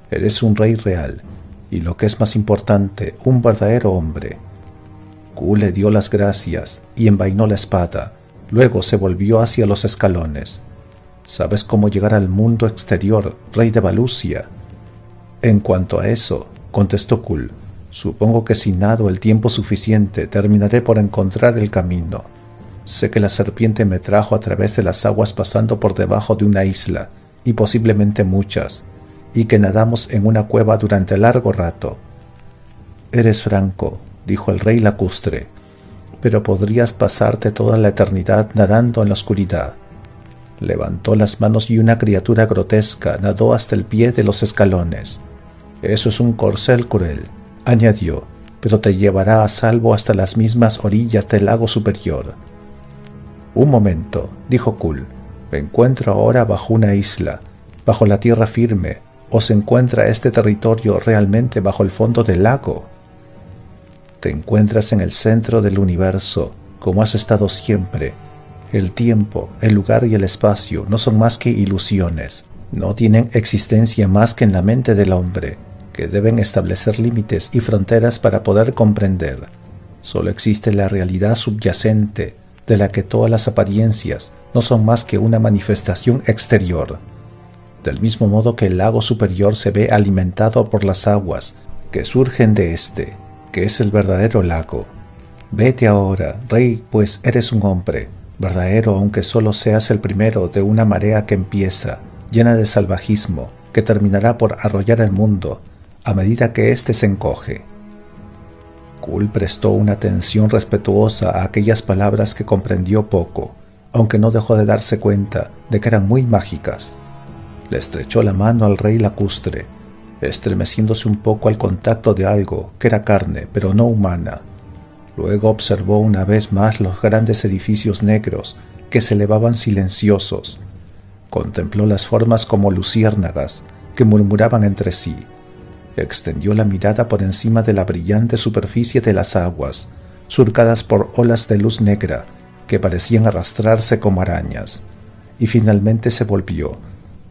Eres un rey real, y lo que es más importante, un verdadero hombre». Kul le dio las gracias y envainó la espada, luego se volvió hacia los escalones. «¿Sabes cómo llegar al mundo exterior, rey de Valusia?» «En cuanto a eso», contestó Kul, «supongo que si nado el tiempo suficiente terminaré por encontrar el camino. Sé que la serpiente me trajo a través de las aguas pasando por debajo de una isla, y posiblemente muchas, y que nadamos en una cueva durante largo rato. Eres franco, dijo el rey lacustre, pero podrías pasarte toda la eternidad nadando en la oscuridad. Levantó las manos y una criatura grotesca nadó hasta el pie de los escalones. Eso es un corcel cruel, añadió, pero te llevará a salvo hasta las mismas orillas del lago superior. Un momento, dijo Kull. Me encuentro ahora bajo una isla, bajo la tierra firme, ¿o se encuentra este territorio realmente bajo el fondo del lago? Te encuentras en el centro del universo, como has estado siempre. El tiempo, el lugar y el espacio no son más que ilusiones. No tienen existencia más que en la mente del hombre, que deben establecer límites y fronteras para poder comprender. Solo existe la realidad subyacente, de la que todas las apariencias no son más que una manifestación exterior. Del mismo modo que el lago superior se ve alimentado por las aguas que surgen de éste, que es el verdadero lago. Vete ahora, rey, pues eres un hombre, verdadero aunque solo seas el primero de una marea que empieza, llena de salvajismo, que terminará por arrollar el mundo a medida que éste se encoge. Kull prestó una atención respetuosa a aquellas palabras que comprendió poco, aunque no dejó de darse cuenta de que eran muy mágicas. Le estrechó la mano al rey lacustre, estremeciéndose un poco al contacto de algo que era carne pero no humana. Luego observó una vez más los grandes edificios negros que se elevaban silenciosos. Contempló las formas como luciérnagas que murmuraban entre sí. Extendió la mirada por encima de la brillante superficie de las aguas, surcadas por olas de luz negra que parecían arrastrarse como arañas, y finalmente se volvió,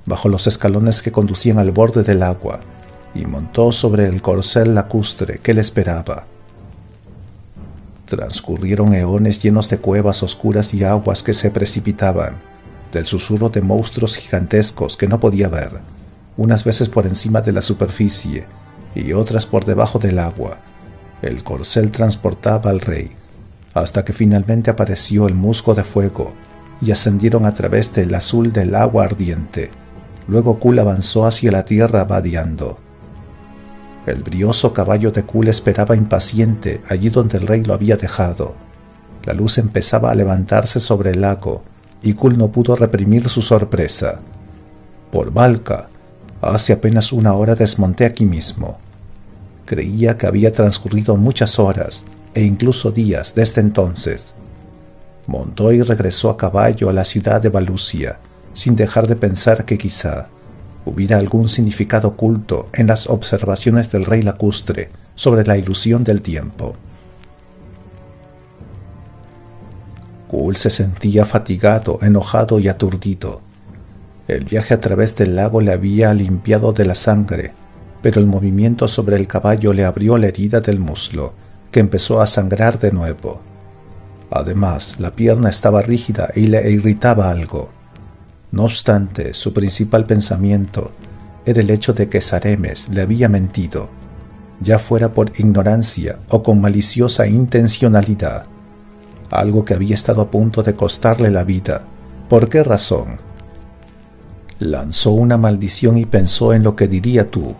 bajo los escalones que conducían al borde del agua, y montó sobre el corcel lacustre que le esperaba. Transcurrieron eones llenos de cuevas oscuras y aguas que se precipitaban, del susurro de monstruos gigantescos que no podía ver, unas veces por encima de la superficie y otras por debajo del agua. El corcel transportaba al rey, hasta que finalmente apareció el musgo de fuego y ascendieron a través del azul del agua ardiente. Luego Kull avanzó hacia la tierra vadeando. El brioso caballo de Kull esperaba impaciente allí donde el rey lo había dejado. La luz empezaba a levantarse sobre el lago y Kull no pudo reprimir su sorpresa. Por Valka, hace apenas una hora desmonté aquí mismo. Creía que había transcurrido muchas horas e incluso días desde entonces. Montó y regresó a caballo a la ciudad de Valusia, sin dejar de pensar que quizá hubiera algún significado oculto en las observaciones del rey lacustre sobre la ilusión del tiempo. Kull se sentía fatigado, enojado y aturdido. El viaje a través del lago le había limpiado de la sangre, pero el movimiento sobre el caballo le abrió la herida del muslo, que empezó a sangrar de nuevo. Además, la pierna estaba rígida y le irritaba algo. No obstante, su principal pensamiento era el hecho de que Saremes le había mentido, ya fuera por ignorancia o con maliciosa intencionalidad, algo que había estado a punto de costarle la vida. ¿Por qué razón? Lanzó una maldición y pensó en lo que diría tú,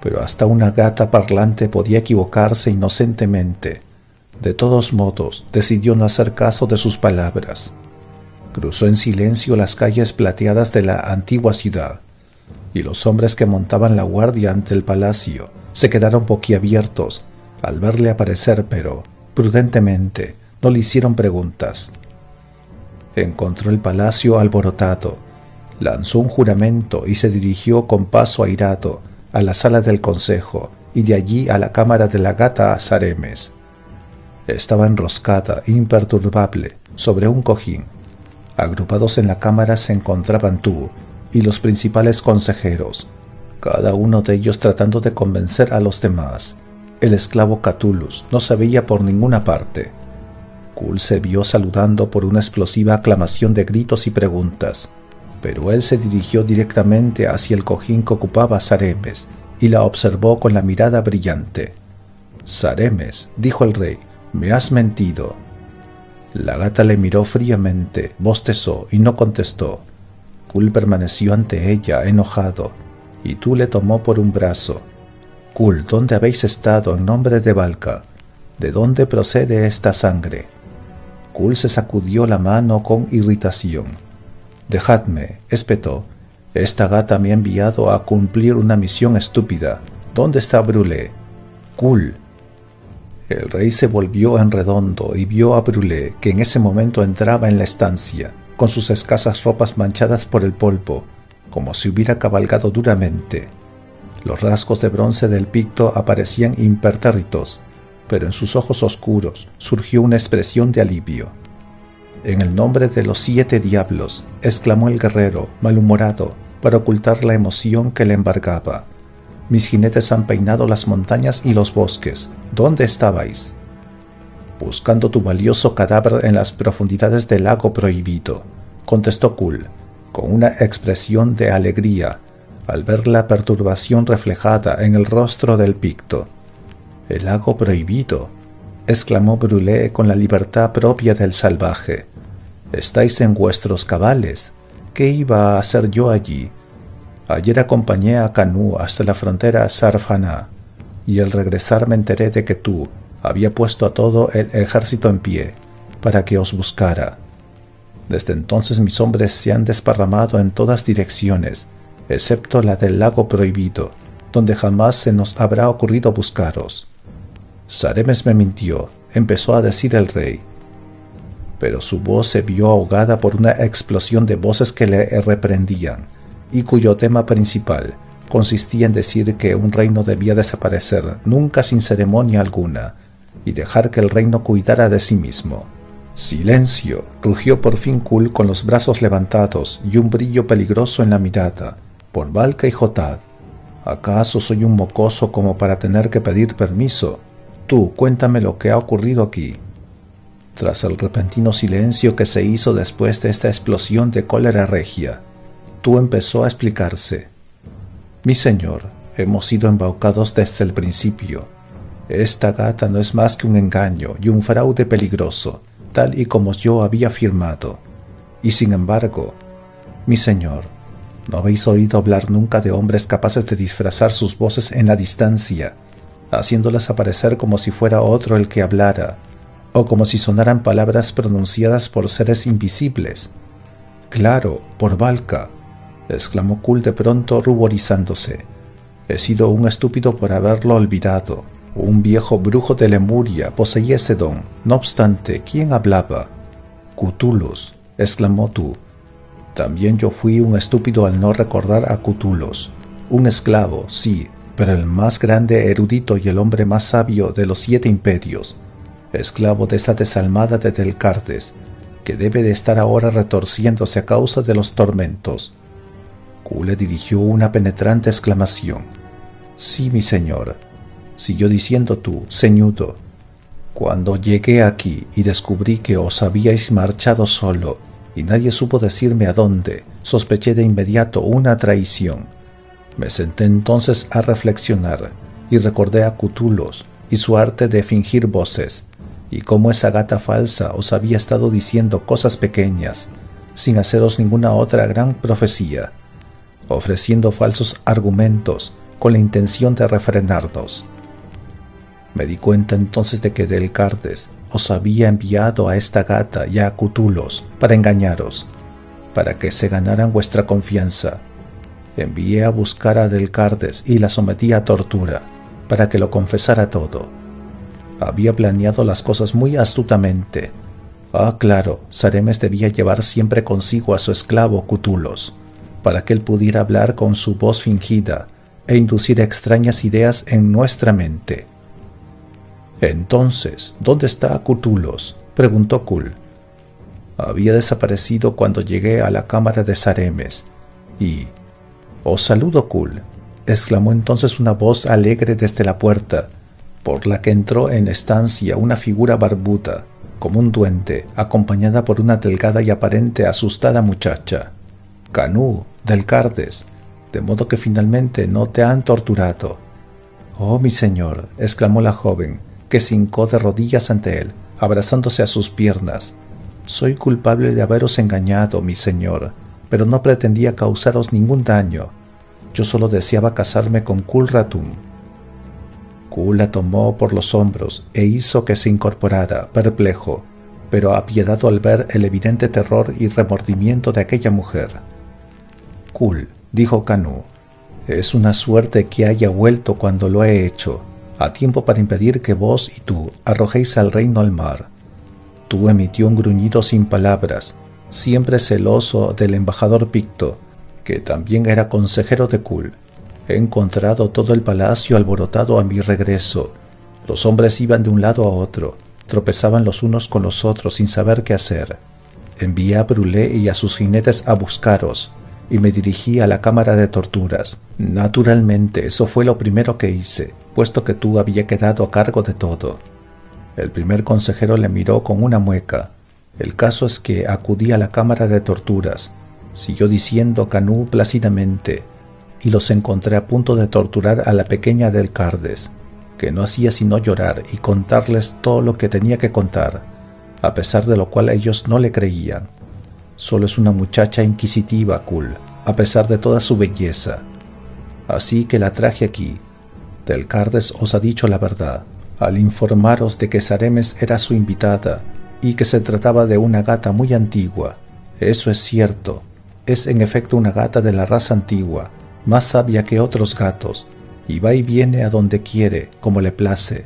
pero hasta una gata parlante podía equivocarse inocentemente. De todos modos, decidió no hacer caso de sus palabras. Cruzó en silencio las calles plateadas de la antigua ciudad, y los hombres que montaban la guardia ante el palacio se quedaron boquiabiertos al verle aparecer, pero, prudentemente, no le hicieron preguntas. Encontró el palacio alborotado, lanzó un juramento y se dirigió con paso airado a la sala del consejo y de allí a la cámara de la gata Saremes. Estaba enroscada, imperturbable, sobre un cojín. Agrupados en la cámara se encontraban tú y los principales consejeros, cada uno de ellos tratando de convencer a los demás. El esclavo Catullus no se veía por ninguna parte. Kull se vio saludando por una explosiva aclamación de gritos y preguntas, pero él se dirigió directamente hacia el cojín que ocupaba Saremes y la observó con la mirada brillante. «Saremes», dijo el rey, «me has mentido». La gata le miró fríamente, bostezó y no contestó. Kull permaneció ante ella, enojado, y tú le tomó por un brazo. Kul, ¿dónde habéis estado en nombre de Valka? ¿De dónde procede esta sangre? Kul se sacudió la mano con irritación. Dejadme, espetó. Esta gata me ha enviado a cumplir una misión estúpida. ¿Dónde está Brûlé? Kul. El rey se volvió en redondo y vio a Brûlé, que en ese momento entraba en la estancia, con sus escasas ropas manchadas por el polvo, como si hubiera cabalgado duramente. Los rasgos de bronce del picto aparecían impertérritos, pero en sus ojos oscuros surgió una expresión de alivio. «En el nombre de los 7 diablos», exclamó el guerrero, malhumorado, para ocultar la emoción que le embargaba. «Mis jinetes han peinado las montañas y los bosques. ¿Dónde estabais?» «Buscando tu valioso cadáver en las profundidades del lago prohibido», contestó Kul, con una expresión de alegría, al ver la perturbación reflejada en el rostro del picto. «¿El lago prohibido?», exclamó Brûlé con la libertad propia del salvaje. «Estáis en vuestros cabales. ¿Qué iba a hacer yo allí? Ayer acompañé a Canú hasta la frontera Sarfana, y al regresar me enteré de que tú había puesto a todo el ejército en pie para que os buscara. Desde entonces mis hombres se han desparramado en todas direcciones, excepto la del lago prohibido, donde jamás se nos habrá ocurrido buscaros». «Saremes me mintió», empezó a decir el rey. Pero su voz se vio ahogada por una explosión de voces que le reprendían, y cuyo tema principal consistía en decir que un reino debía desaparecer nunca sin ceremonia alguna, y dejar que el reino cuidara de sí mismo. «Silencio», rugió por fin Kul con los brazos levantados y un brillo peligroso en la mirada. «Por Valka y Jotad. ¿Acaso soy un mocoso como para tener que pedir permiso? Tú, cuéntame lo que ha ocurrido aquí». Tras el repentino silencio que se hizo después de esta explosión de cólera regia, Tú empezó a explicarse. «Mi señor, hemos sido embaucados desde el principio. Esta gata no es más que un engaño y un fraude peligroso, tal y como yo había afirmado. Y sin embargo, mi señor, ¿no habéis oído hablar nunca de hombres capaces de disfrazar sus voces en la distancia, haciéndolas aparecer como si fuera otro el que hablara, o como si sonaran palabras pronunciadas por seres invisibles?» «Claro, por Valka», exclamó Kul de pronto ruborizándose. «He sido un estúpido por haberlo olvidado. Un viejo brujo de Lemuria poseía ese don. No obstante, ¿quién hablaba?» «Cthulhus», exclamó Tú. «También yo fui un estúpido al no recordar a Cthulhus. Un esclavo, sí, pero el más grande erudito y el hombre más sabio de los 7 imperios. Esclavo de esa desalmada de Delcartes, que debe de estar ahora retorciéndose a causa de los tormentos». Kul le dirigió una penetrante exclamación. «Sí, mi señor», siguió diciendo Tú, ceñudo. «Cuando llegué aquí y descubrí que os habíais marchado solo y nadie supo decirme a dónde, sospeché de inmediato una traición. Me senté entonces a reflexionar y recordé a Cthulhus y su arte de fingir voces, y cómo esa gata falsa os había estado diciendo cosas pequeñas, sin haceros ninguna otra gran profecía, ofreciendo falsos argumentos con la intención de refrenarnos. Me di cuenta entonces de que Delcartes os había enviado a esta gata y a Cthulhus para engañaros, para que se ganaran vuestra confianza. Envié a buscar a Delcartes y la sometí a tortura, para que lo confesara todo. Había planeado las cosas muy astutamente. Ah, claro, Saremes debía llevar siempre consigo a su esclavo Cthulhus, para que él pudiera hablar con su voz fingida e inducir extrañas ideas en nuestra mente. «Entonces, ¿dónde está Cthulhus?», preguntó Kul. «Había desaparecido cuando llegué a la cámara de Saremes, y... «Os saludo, Kul», exclamó entonces una voz alegre desde la puerta, por la que entró en estancia una figura barbuda, como un duende, acompañada por una delgada y aparente asustada muchacha. «Canú, Delcartes, de modo que finalmente no te han torturado». «Oh, mi señor», exclamó la joven, que se hincó de rodillas ante él, abrazándose a sus piernas. «Soy culpable de haberos engañado, mi señor, pero no pretendía causaros ningún daño. Yo solo deseaba casarme con Kul Ratun». Kul la tomó por los hombros e hizo que se incorporara, perplejo, pero apiadado al ver el evidente terror y remordimiento de aquella mujer. «Kul», dijo Kanu, «es una suerte que haya vuelto cuando lo he hecho, a tiempo para impedir que vos y tú arrojéis al reino al mar». Tu emitió un gruñido sin palabras, siempre celoso del embajador Picto, que también era consejero de Kul. He encontrado todo el palacio alborotado a mi regreso. Los hombres iban de un lado a otro, tropezaban los unos con los otros sin saber qué hacer. Envié a Brulé y a sus jinetes a buscaros, y me dirigí a la cámara de torturas. Naturalmente, eso fue lo primero que hice, puesto que tú había quedado a cargo de todo. El primer consejero le miró con una mueca. El caso es que acudí a la cámara de torturas, siguió diciendo Kanu plácidamente, y los encontré a punto de torturar a la pequeña del Cardes, que no hacía sino llorar y contarles todo lo que tenía que contar, a pesar de lo cual ellos no le creían. Solo es una muchacha inquisitiva, Kul, a pesar de toda su belleza. Así que la traje aquí. Del Cardes os ha dicho la verdad, al informaros de que Saremes era su invitada y que se trataba de una gata muy antigua. Eso es cierto, es en efecto una gata de la raza antigua, más sabia que otros gatos, y va y viene a donde quiere, como le place,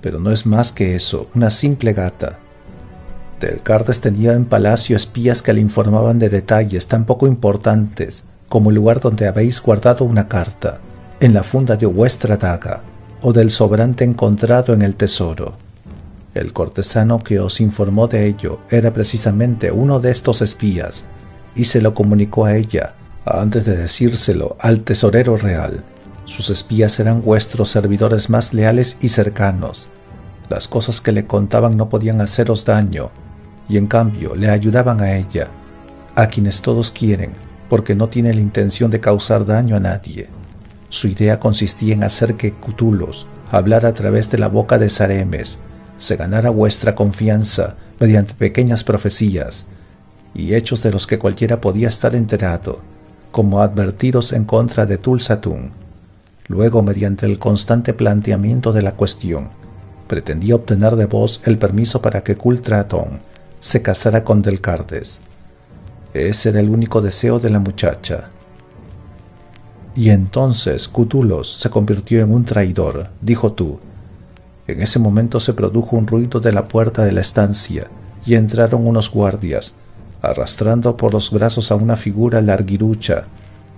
pero no es más que eso, una simple gata. Del Cardes tenía en palacio espías que le informaban de detalles tan poco importantes como el lugar donde habéis guardado una carta, en la funda de vuestra daga, o del sobrante encontrado en el tesoro. El cortesano que os informó de ello era precisamente uno de estos espías, y se lo comunicó a ella, antes de decírselo al tesorero real. Sus espías eran vuestros servidores más leales y cercanos. Las cosas que le contaban no podían haceros daño, y en cambio le ayudaban a ella, a quienes todos quieren, porque no tiene la intención de causar daño a nadie. Su idea consistía en hacer que Cthulhu hablara a través de la boca de Saremes, se ganara vuestra confianza mediante pequeñas profecías y hechos de los que cualquiera podía estar enterado, como advertiros en contra de Tulsatun. Luego, mediante el constante planteamiento de la cuestión, pretendía obtener de vos el permiso para que Kultraton se casara con Del Cardes. Ese era el único deseo de la muchacha. Y entonces Cthulhu se convirtió en un traidor, dijo tú. En ese momento se produjo un ruido de la puerta de la estancia y entraron unos guardias, arrastrando por los brazos a una figura larguirucha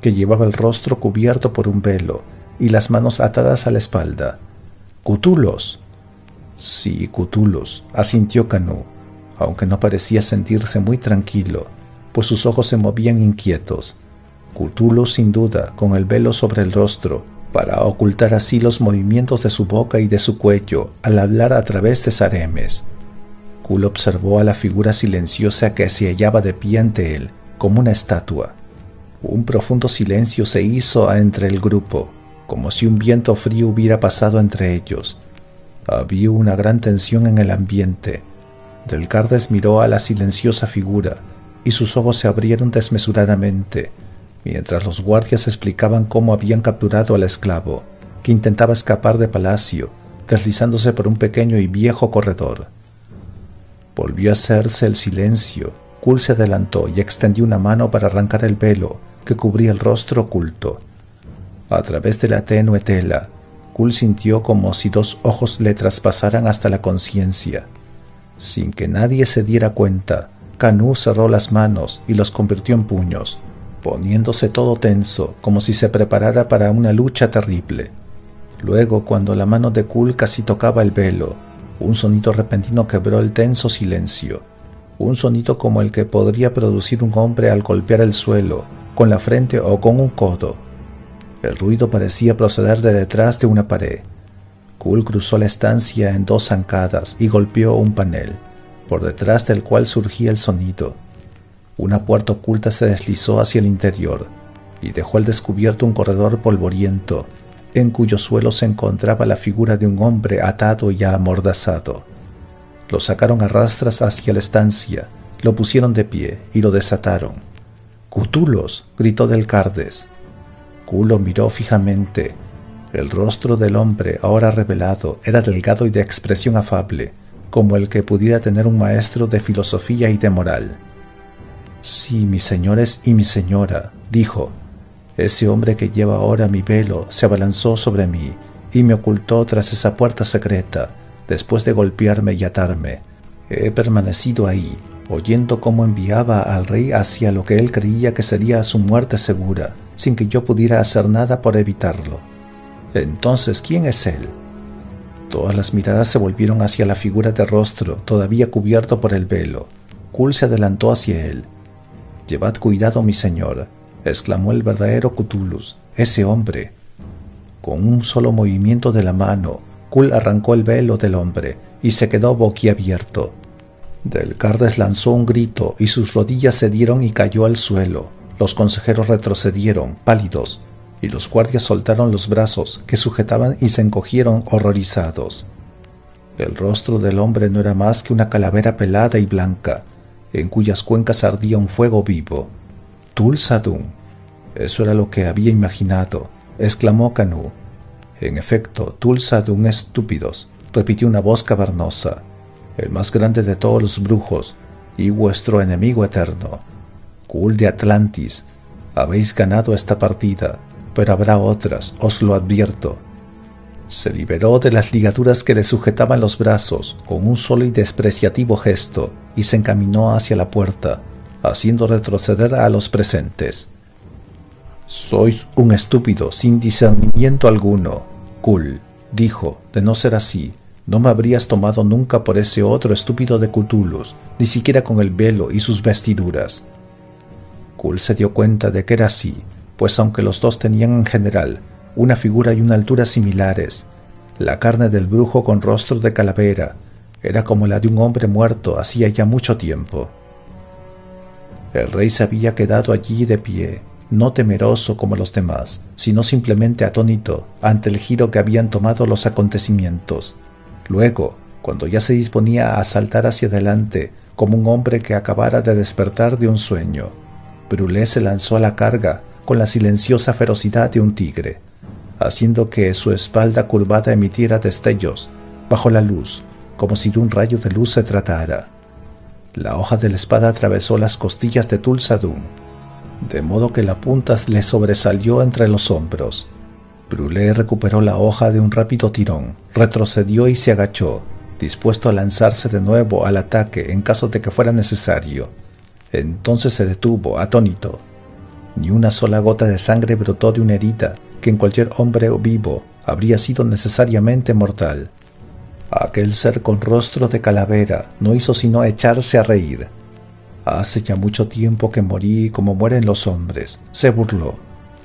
que llevaba el rostro cubierto por un velo y las manos atadas a la espalda. «¡Cthulhu!». «Sí, Cthulhu», asintió Kanu, aunque no parecía sentirse muy tranquilo, pues sus ojos se movían inquietos. Cthulhu, sin duda, con el velo sobre el rostro, para ocultar así los movimientos de su boca y de su cuello al hablar a través de Saremes. Kul observó a la figura silenciosa que se hallaba de pie ante él, como una estatua. Un profundo silencio se hizo entre el grupo, como si un viento frío hubiera pasado entre ellos. Había una gran tensión en el ambiente. Del Cardes miró a la silenciosa figura, y sus ojos se abrieron desmesuradamente, mientras los guardias explicaban cómo habían capturado al esclavo, que intentaba escapar de palacio, deslizándose por un pequeño y viejo corredor. Volvió a hacerse el silencio. Kul se adelantó y extendió una mano para arrancar el velo que cubría el rostro oculto. A través de la tenue tela, Kul sintió como si dos ojos le traspasaran hasta la conciencia. Sin que nadie se diera cuenta, Kanu cerró las manos y los convirtió en puños, poniéndose todo tenso, como si se preparara para una lucha terrible. Luego, cuando la mano de Kul casi tocaba el velo, un sonido repentino quebró el tenso silencio, un sonido como el que podría producir un hombre al golpear el suelo, con la frente o con un codo. El ruido parecía proceder de detrás de una pared. Kul cruzó la estancia en dos zancadas y golpeó un panel, por detrás del cual surgía el sonido. Una puerta oculta se deslizó hacia el interior y dejó al descubierto un corredor polvoriento, en cuyo suelo se encontraba la figura de un hombre atado y amordazado. Lo sacaron a rastras hacia la estancia, lo pusieron de pie y lo desataron. «¡Cthulhu!», gritó Del Cardes. Kul lo miró fijamente. El rostro del hombre ahora revelado era delgado y de expresión afable, como el que pudiera tener un maestro de filosofía y de moral. «Sí, mis señores y mi señora», dijo, «ese hombre que lleva ahora mi velo se abalanzó sobre mí y me ocultó tras esa puerta secreta, después de golpearme y atarme. He permanecido ahí, oyendo cómo enviaba al rey hacia lo que él creía que sería su muerte segura, sin que yo pudiera hacer nada por evitarlo. Entonces, ¿quién es él?» Todas las miradas se volvieron hacia la figura de rostro, todavía cubierto por el velo. Kul se adelantó hacia él. «Llevad cuidado, mi señor», exclamó el verdadero Cthulhu, «ese hombre». Con un solo movimiento de la mano, Kul arrancó el velo del hombre y se quedó boquiabierto. Del Cardes lanzó un grito y sus rodillas cedieron y cayó al suelo. Los consejeros retrocedieron, pálidos, y los guardias soltaron los brazos que sujetaban y se encogieron horrorizados. El rostro del hombre no era más que una calavera pelada y blanca, en cuyas cuencas ardía un fuego vivo. «Tul-Sadun». Eso era lo que había imaginado, exclamó Kanú. «En efecto, Tul-Sadun estúpidos», repitió una voz cavernosa, «el más grande de todos los brujos y vuestro enemigo eterno. Kul de Atlantis, habéis ganado esta partida, pero habrá otras, os lo advierto». Se liberó de las ligaduras que le sujetaban los brazos con un solo y despreciativo gesto y se encaminó hacia la puerta, haciendo retroceder a los presentes. «Sois un estúpido sin discernimiento alguno, Kul», dijo. «De no ser así, no me habrías tomado nunca por ese otro estúpido de Cthulhu, ni siquiera con el velo y sus vestiduras». Kul se dio cuenta de que era así, pues aunque los dos tenían en general una figura y una altura similares, la carne del brujo con rostro de calavera era como la de un hombre muerto hacía ya mucho tiempo. El rey se había quedado allí de pie, no temeroso como los demás, sino simplemente atónito ante el giro que habían tomado los acontecimientos. Luego, cuando ya se disponía a saltar hacia adelante como un hombre que acabara de despertar de un sueño, Brulé se lanzó a la carga con la silenciosa ferocidad de un tigre, haciendo que su espalda curvada emitiera destellos bajo la luz, como si de un rayo de luz se tratara. La hoja de la espada atravesó las costillas de Tul-Sadun, de modo que la punta le sobresalió entre los hombros. Brulé recuperó la hoja de un rápido tirón, retrocedió y se agachó, dispuesto a lanzarse de nuevo al ataque en caso de que fuera necesario. Entonces se detuvo, atónito. Ni una sola gota de sangre brotó de una herida que en cualquier hombre vivo habría sido necesariamente mortal. Aquel ser con rostro de calavera no hizo sino echarse a reír. «Hace ya mucho tiempo que morí como mueren los hombres», se burló.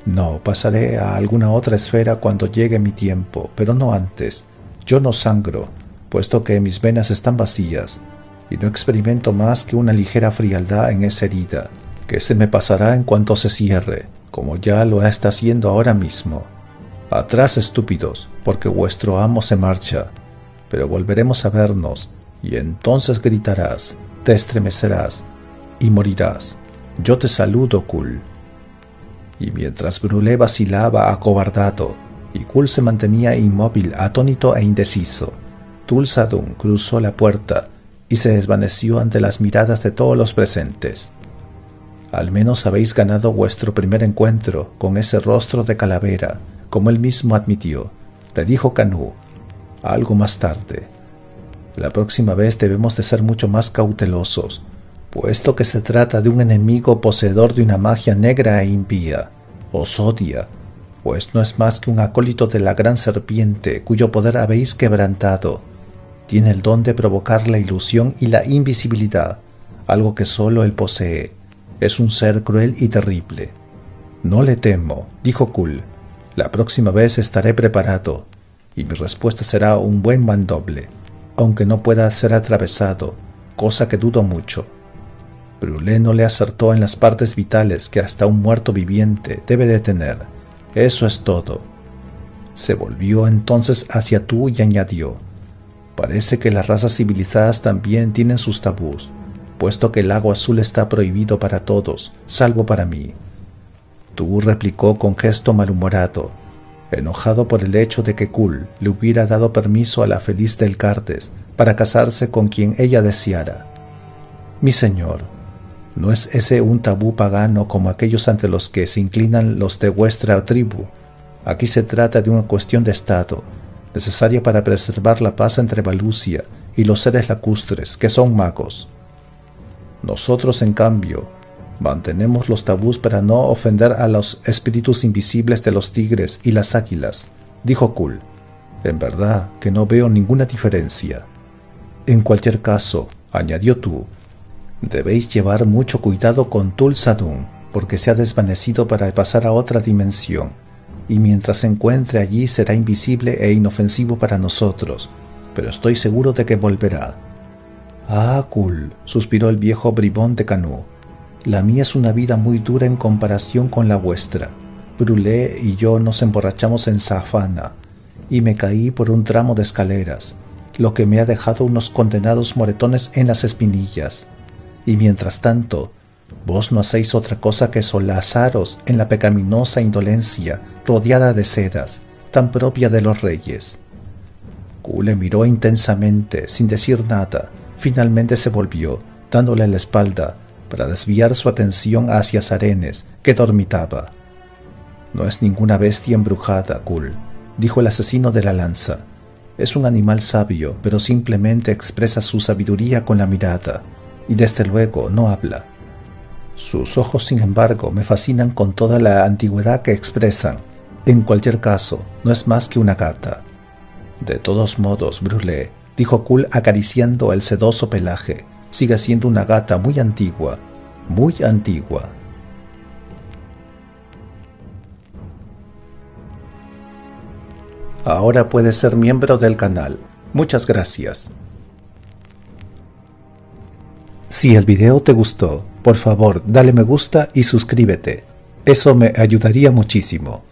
«No, pasaré a alguna otra esfera cuando llegue mi tiempo, pero no antes. Yo no sangro, puesto que mis venas están vacías, y no experimento más que una ligera frialdad en esa herida, que se me pasará en cuanto se cierre, como ya lo está haciendo ahora mismo. Atrás, estúpidos, porque vuestro amo se marcha, pero volveremos a vernos, y entonces gritarás, te estremecerás, y morirás. Yo te saludo, Kul». Y mientras Brulé vacilaba acobardado, y Kul se mantenía inmóvil, atónito e indeciso, Tul-Sadun cruzó la puerta y se desvaneció ante las miradas de todos los presentes. «Al menos habéis ganado vuestro primer encuentro con ese rostro de calavera, como él mismo admitió», le dijo Kanú, algo más tarde. «La próxima vez debemos de ser mucho más cautelosos, puesto que se trata de un enemigo poseedor de una magia negra e impía. Os odia, pues no es más que un acólito de la gran serpiente cuyo poder habéis quebrantado. Tiene el don de provocar la ilusión y la invisibilidad, algo que solo él posee. Es un ser cruel y terrible». «No le temo», dijo Kul. «La próxima vez estaré preparado, y mi respuesta será un buen mandoble, aunque no pueda ser atravesado, cosa que dudo mucho». Brulé no le acertó en las partes vitales que hasta un muerto viviente debe de tener. Eso es todo. Se volvió entonces hacia Tú y añadió: «Parece que las razas civilizadas también tienen sus tabús, puesto que el lago azul está prohibido para todos, salvo para mí». Tú replicó con gesto malhumorado: enojado por el hecho de que Kul le hubiera dado permiso a la feliz del Cardes para casarse con quien ella deseara. «Mi señor, ¿no es ese un tabú pagano como aquellos ante los que se inclinan los de vuestra tribu? Aquí se trata de una cuestión de Estado, necesaria para preservar la paz entre Valusia y los seres lacustres, que son magos. Nosotros, en cambio, mantenemos los tabús para no ofender a los espíritus invisibles de los tigres y las águilas», dijo Kul. «En verdad que no veo ninguna diferencia. En cualquier caso», añadió Tu, «debéis llevar mucho cuidado con Tul-Sadun, porque se ha desvanecido para pasar a otra dimensión, y mientras se encuentre allí será invisible e inofensivo para nosotros, pero estoy seguro de que volverá». «Ah, Kul», suspiró el viejo bribón de Canú, «la mía es una vida muy dura en comparación con la vuestra. Brulé y yo nos emborrachamos en Safana, y me caí por un tramo de escaleras, lo que me ha dejado unos condenados moretones en las espinillas. Y mientras tanto, vos no hacéis otra cosa que solazaros en la pecaminosa indolencia rodeada de sedas, tan propia de los reyes». Kul le miró intensamente, sin decir nada. Finalmente se volvió, dándole la espalda, para desviar su atención hacia Sarenes, que dormitaba. «No es ninguna bestia embrujada, Kul», dijo el asesino de la lanza. «Es un animal sabio, pero simplemente expresa su sabiduría con la mirada, y desde luego no habla. Sus ojos, sin embargo, me fascinan con toda la antigüedad que expresan. En cualquier caso, no es más que una gata». «De todos modos, Brulé», dijo Kul acariciando el sedoso pelaje, «sigue siendo una gata muy antigua, muy antigua». Ahora puedes ser miembro del canal. Muchas gracias. Si el video te gustó, por favor dale me gusta y suscríbete. Eso me ayudaría muchísimo.